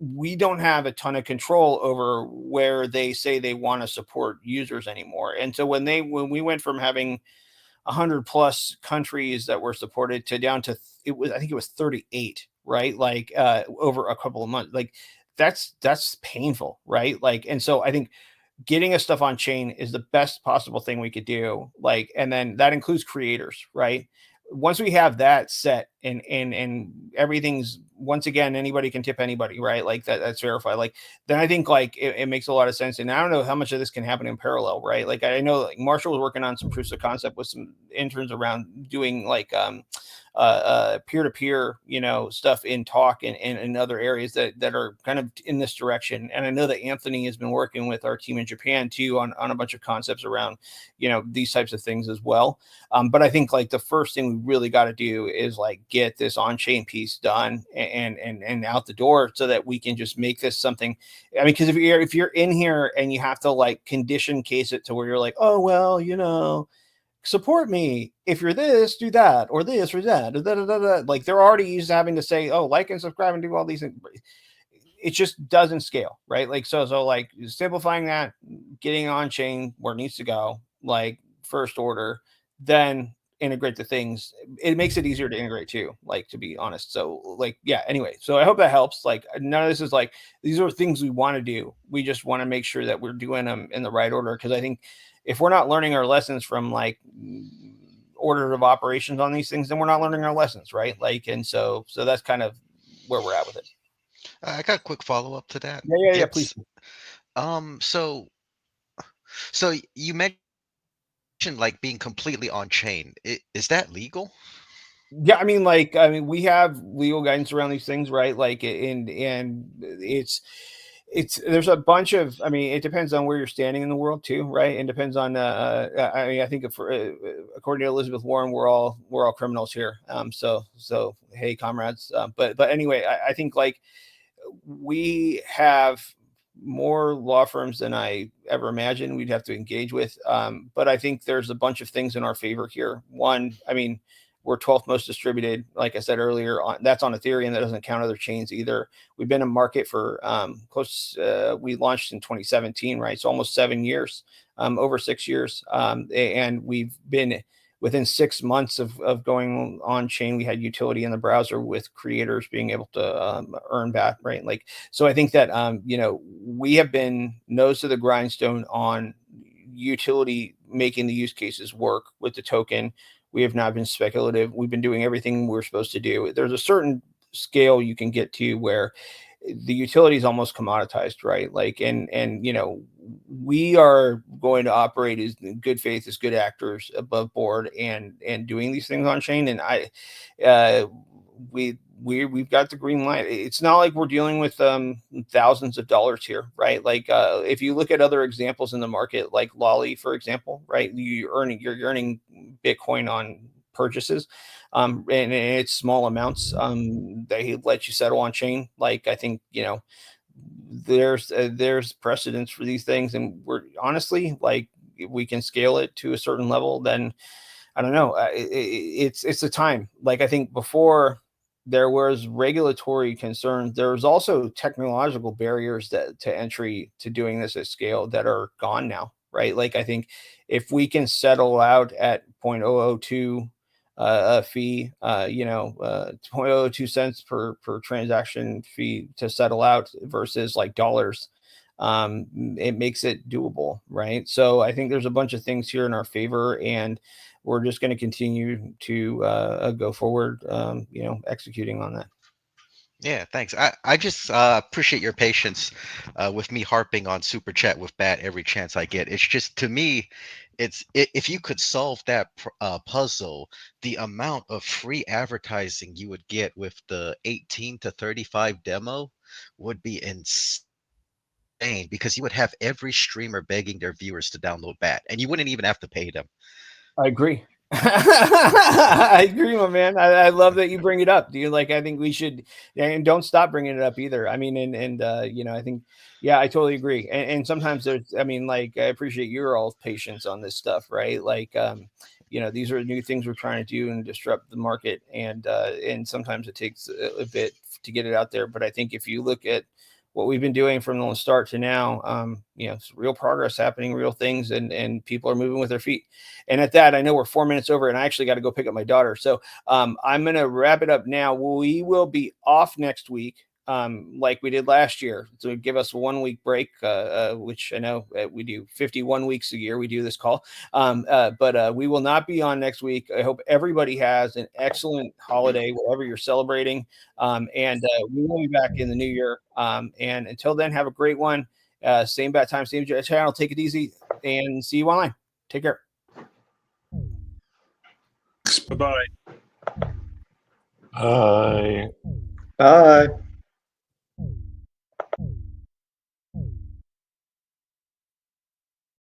we don't have a ton of control over where they say they want to support users anymore. And so when we went from having 100 plus countries that were supported to down to, I think it was 38, right? Like over a couple of months, like that's painful, right? Like, and so I think getting us stuff on chain is the best possible thing we could do. Like, and then that includes creators, right? Once we have that set and everything's, once again, anybody can tip anybody, right? Like that's verified. Like, then I think like it makes a lot of sense. And I don't know how much of this can happen in parallel, right? Like I know like Marshall was working on some proofs of concept with some interns around doing like peer-to-peer, you know, stuff in talk and other areas that are kind of in this direction. And I know that Anthony has been working with our team in Japan too on a bunch of concepts around, you know, these types of things as well. But I think like the first thing we really got to do is like get this on-chain piece done and out the door so that we can just make this something. I mean, because if you're in here and you have to like condition case it to where you're like, oh well, you know, support me if you're this, do that, or this or that, like they're already used to having to say, oh, like and subscribe and do all these things. It just doesn't scale, right? Like so like simplifying that, getting on chain where it needs to go, like first order, then integrate the things. It makes it easier to integrate too, like, to be honest. So like, yeah, anyway, so I hope that helps. Like none of this is like, these are things we want to do. We just want to make sure that we're doing them in the right order, because I think if we're not learning our lessons from like order of operations on these things, then we're not learning our lessons, right? Like, and so that's kind of where we're at with it. I got a quick follow up to that. Yeah, please. So you mentioned like being completely on chain. Is that legal? Yeah, I mean, we have legal guidance around these things, right? Like, and it's there's a bunch of, I mean, it depends on where you're standing in the world too, right? And depends on I mean, I think if, according to Elizabeth Warren, we're all criminals here. So hey, comrades. But anyway, I think like we have more law firms than I ever imagined we'd have to engage with. But I think there's a bunch of things in our favor here. One, I mean, we're 12th most distributed, like I said earlier. That's on Ethereum. That doesn't count other chains either. We've been in market for we launched in 2017, right? So almost 7 years, over 6 years. And we've been within 6 months of going on chain. We had utility in the browser with creators being able to earn back, right? Like, so I think that, you know, we have been nose to the grindstone on utility, making the use cases work with the token. We have not been speculative. We've been doing everything we're supposed to do. There's a certain scale you can get to where the utility is almost commoditized, right? Like, and you know, we are going to operate as good faith, as good actors above board, and doing these things on chain. And we've got the green light. It's not like we're dealing with thousands of dollars here, right? Like if you look at other examples in the market, like Lolly, for example, right? You're earning Bitcoin on purchases, and it's small amounts. They let you settle on chain. Like, I think, you know, there's precedence for these things, and we're honestly, like, if we can scale it to a certain level, then I don't know. It's a time. Like, I think before there was regulatory concerns, there was also technological barriers that to entry to doing this at scale that are gone now, right? Like, I think if we can settle out at 0.002 fee, 0.002 cents per transaction fee to settle out versus like dollars, it makes it doable, right? So I think there's a bunch of things here in our favor, and we're just going to continue to go forward, executing on that. Yeah, thanks. I just appreciate your patience with me harping on Super Chat with Bat every chance I get. It's just, to me, if you could solve that puzzle, the amount of free advertising you would get with the 18 to 35 demo would be insane, because you would have every streamer begging their viewers to download Bat, and you wouldn't even have to pay them. I agree. I agree, my man. I love that you bring it up. Do you like? I think we should, and don't stop bringing it up either. I mean, and I think, yeah, I totally agree. And sometimes there's, I mean, like, I appreciate your all's patience on this stuff, right? Like, these are new things we're trying to do and disrupt the market, and sometimes it takes a bit to get it out there. But I think if you look at what we've been doing from the start to now, it's real progress happening, real things, and people are moving with their feet. And at that, I know we're 4 minutes over, and I actually got to go pick up my daughter. So I'm going to wrap it up now. We will be off next week, like we did last year. So give us a 1 week break, which I know we do 51 weeks a year. We do this call, but we will not be on next week. I hope everybody has an excellent holiday, whatever you're celebrating. And we will be back in the new year. And until then, have a great one. Same bat time, same channel. Take it easy, and see you online. Take care. Bye-bye. Bye. Bye.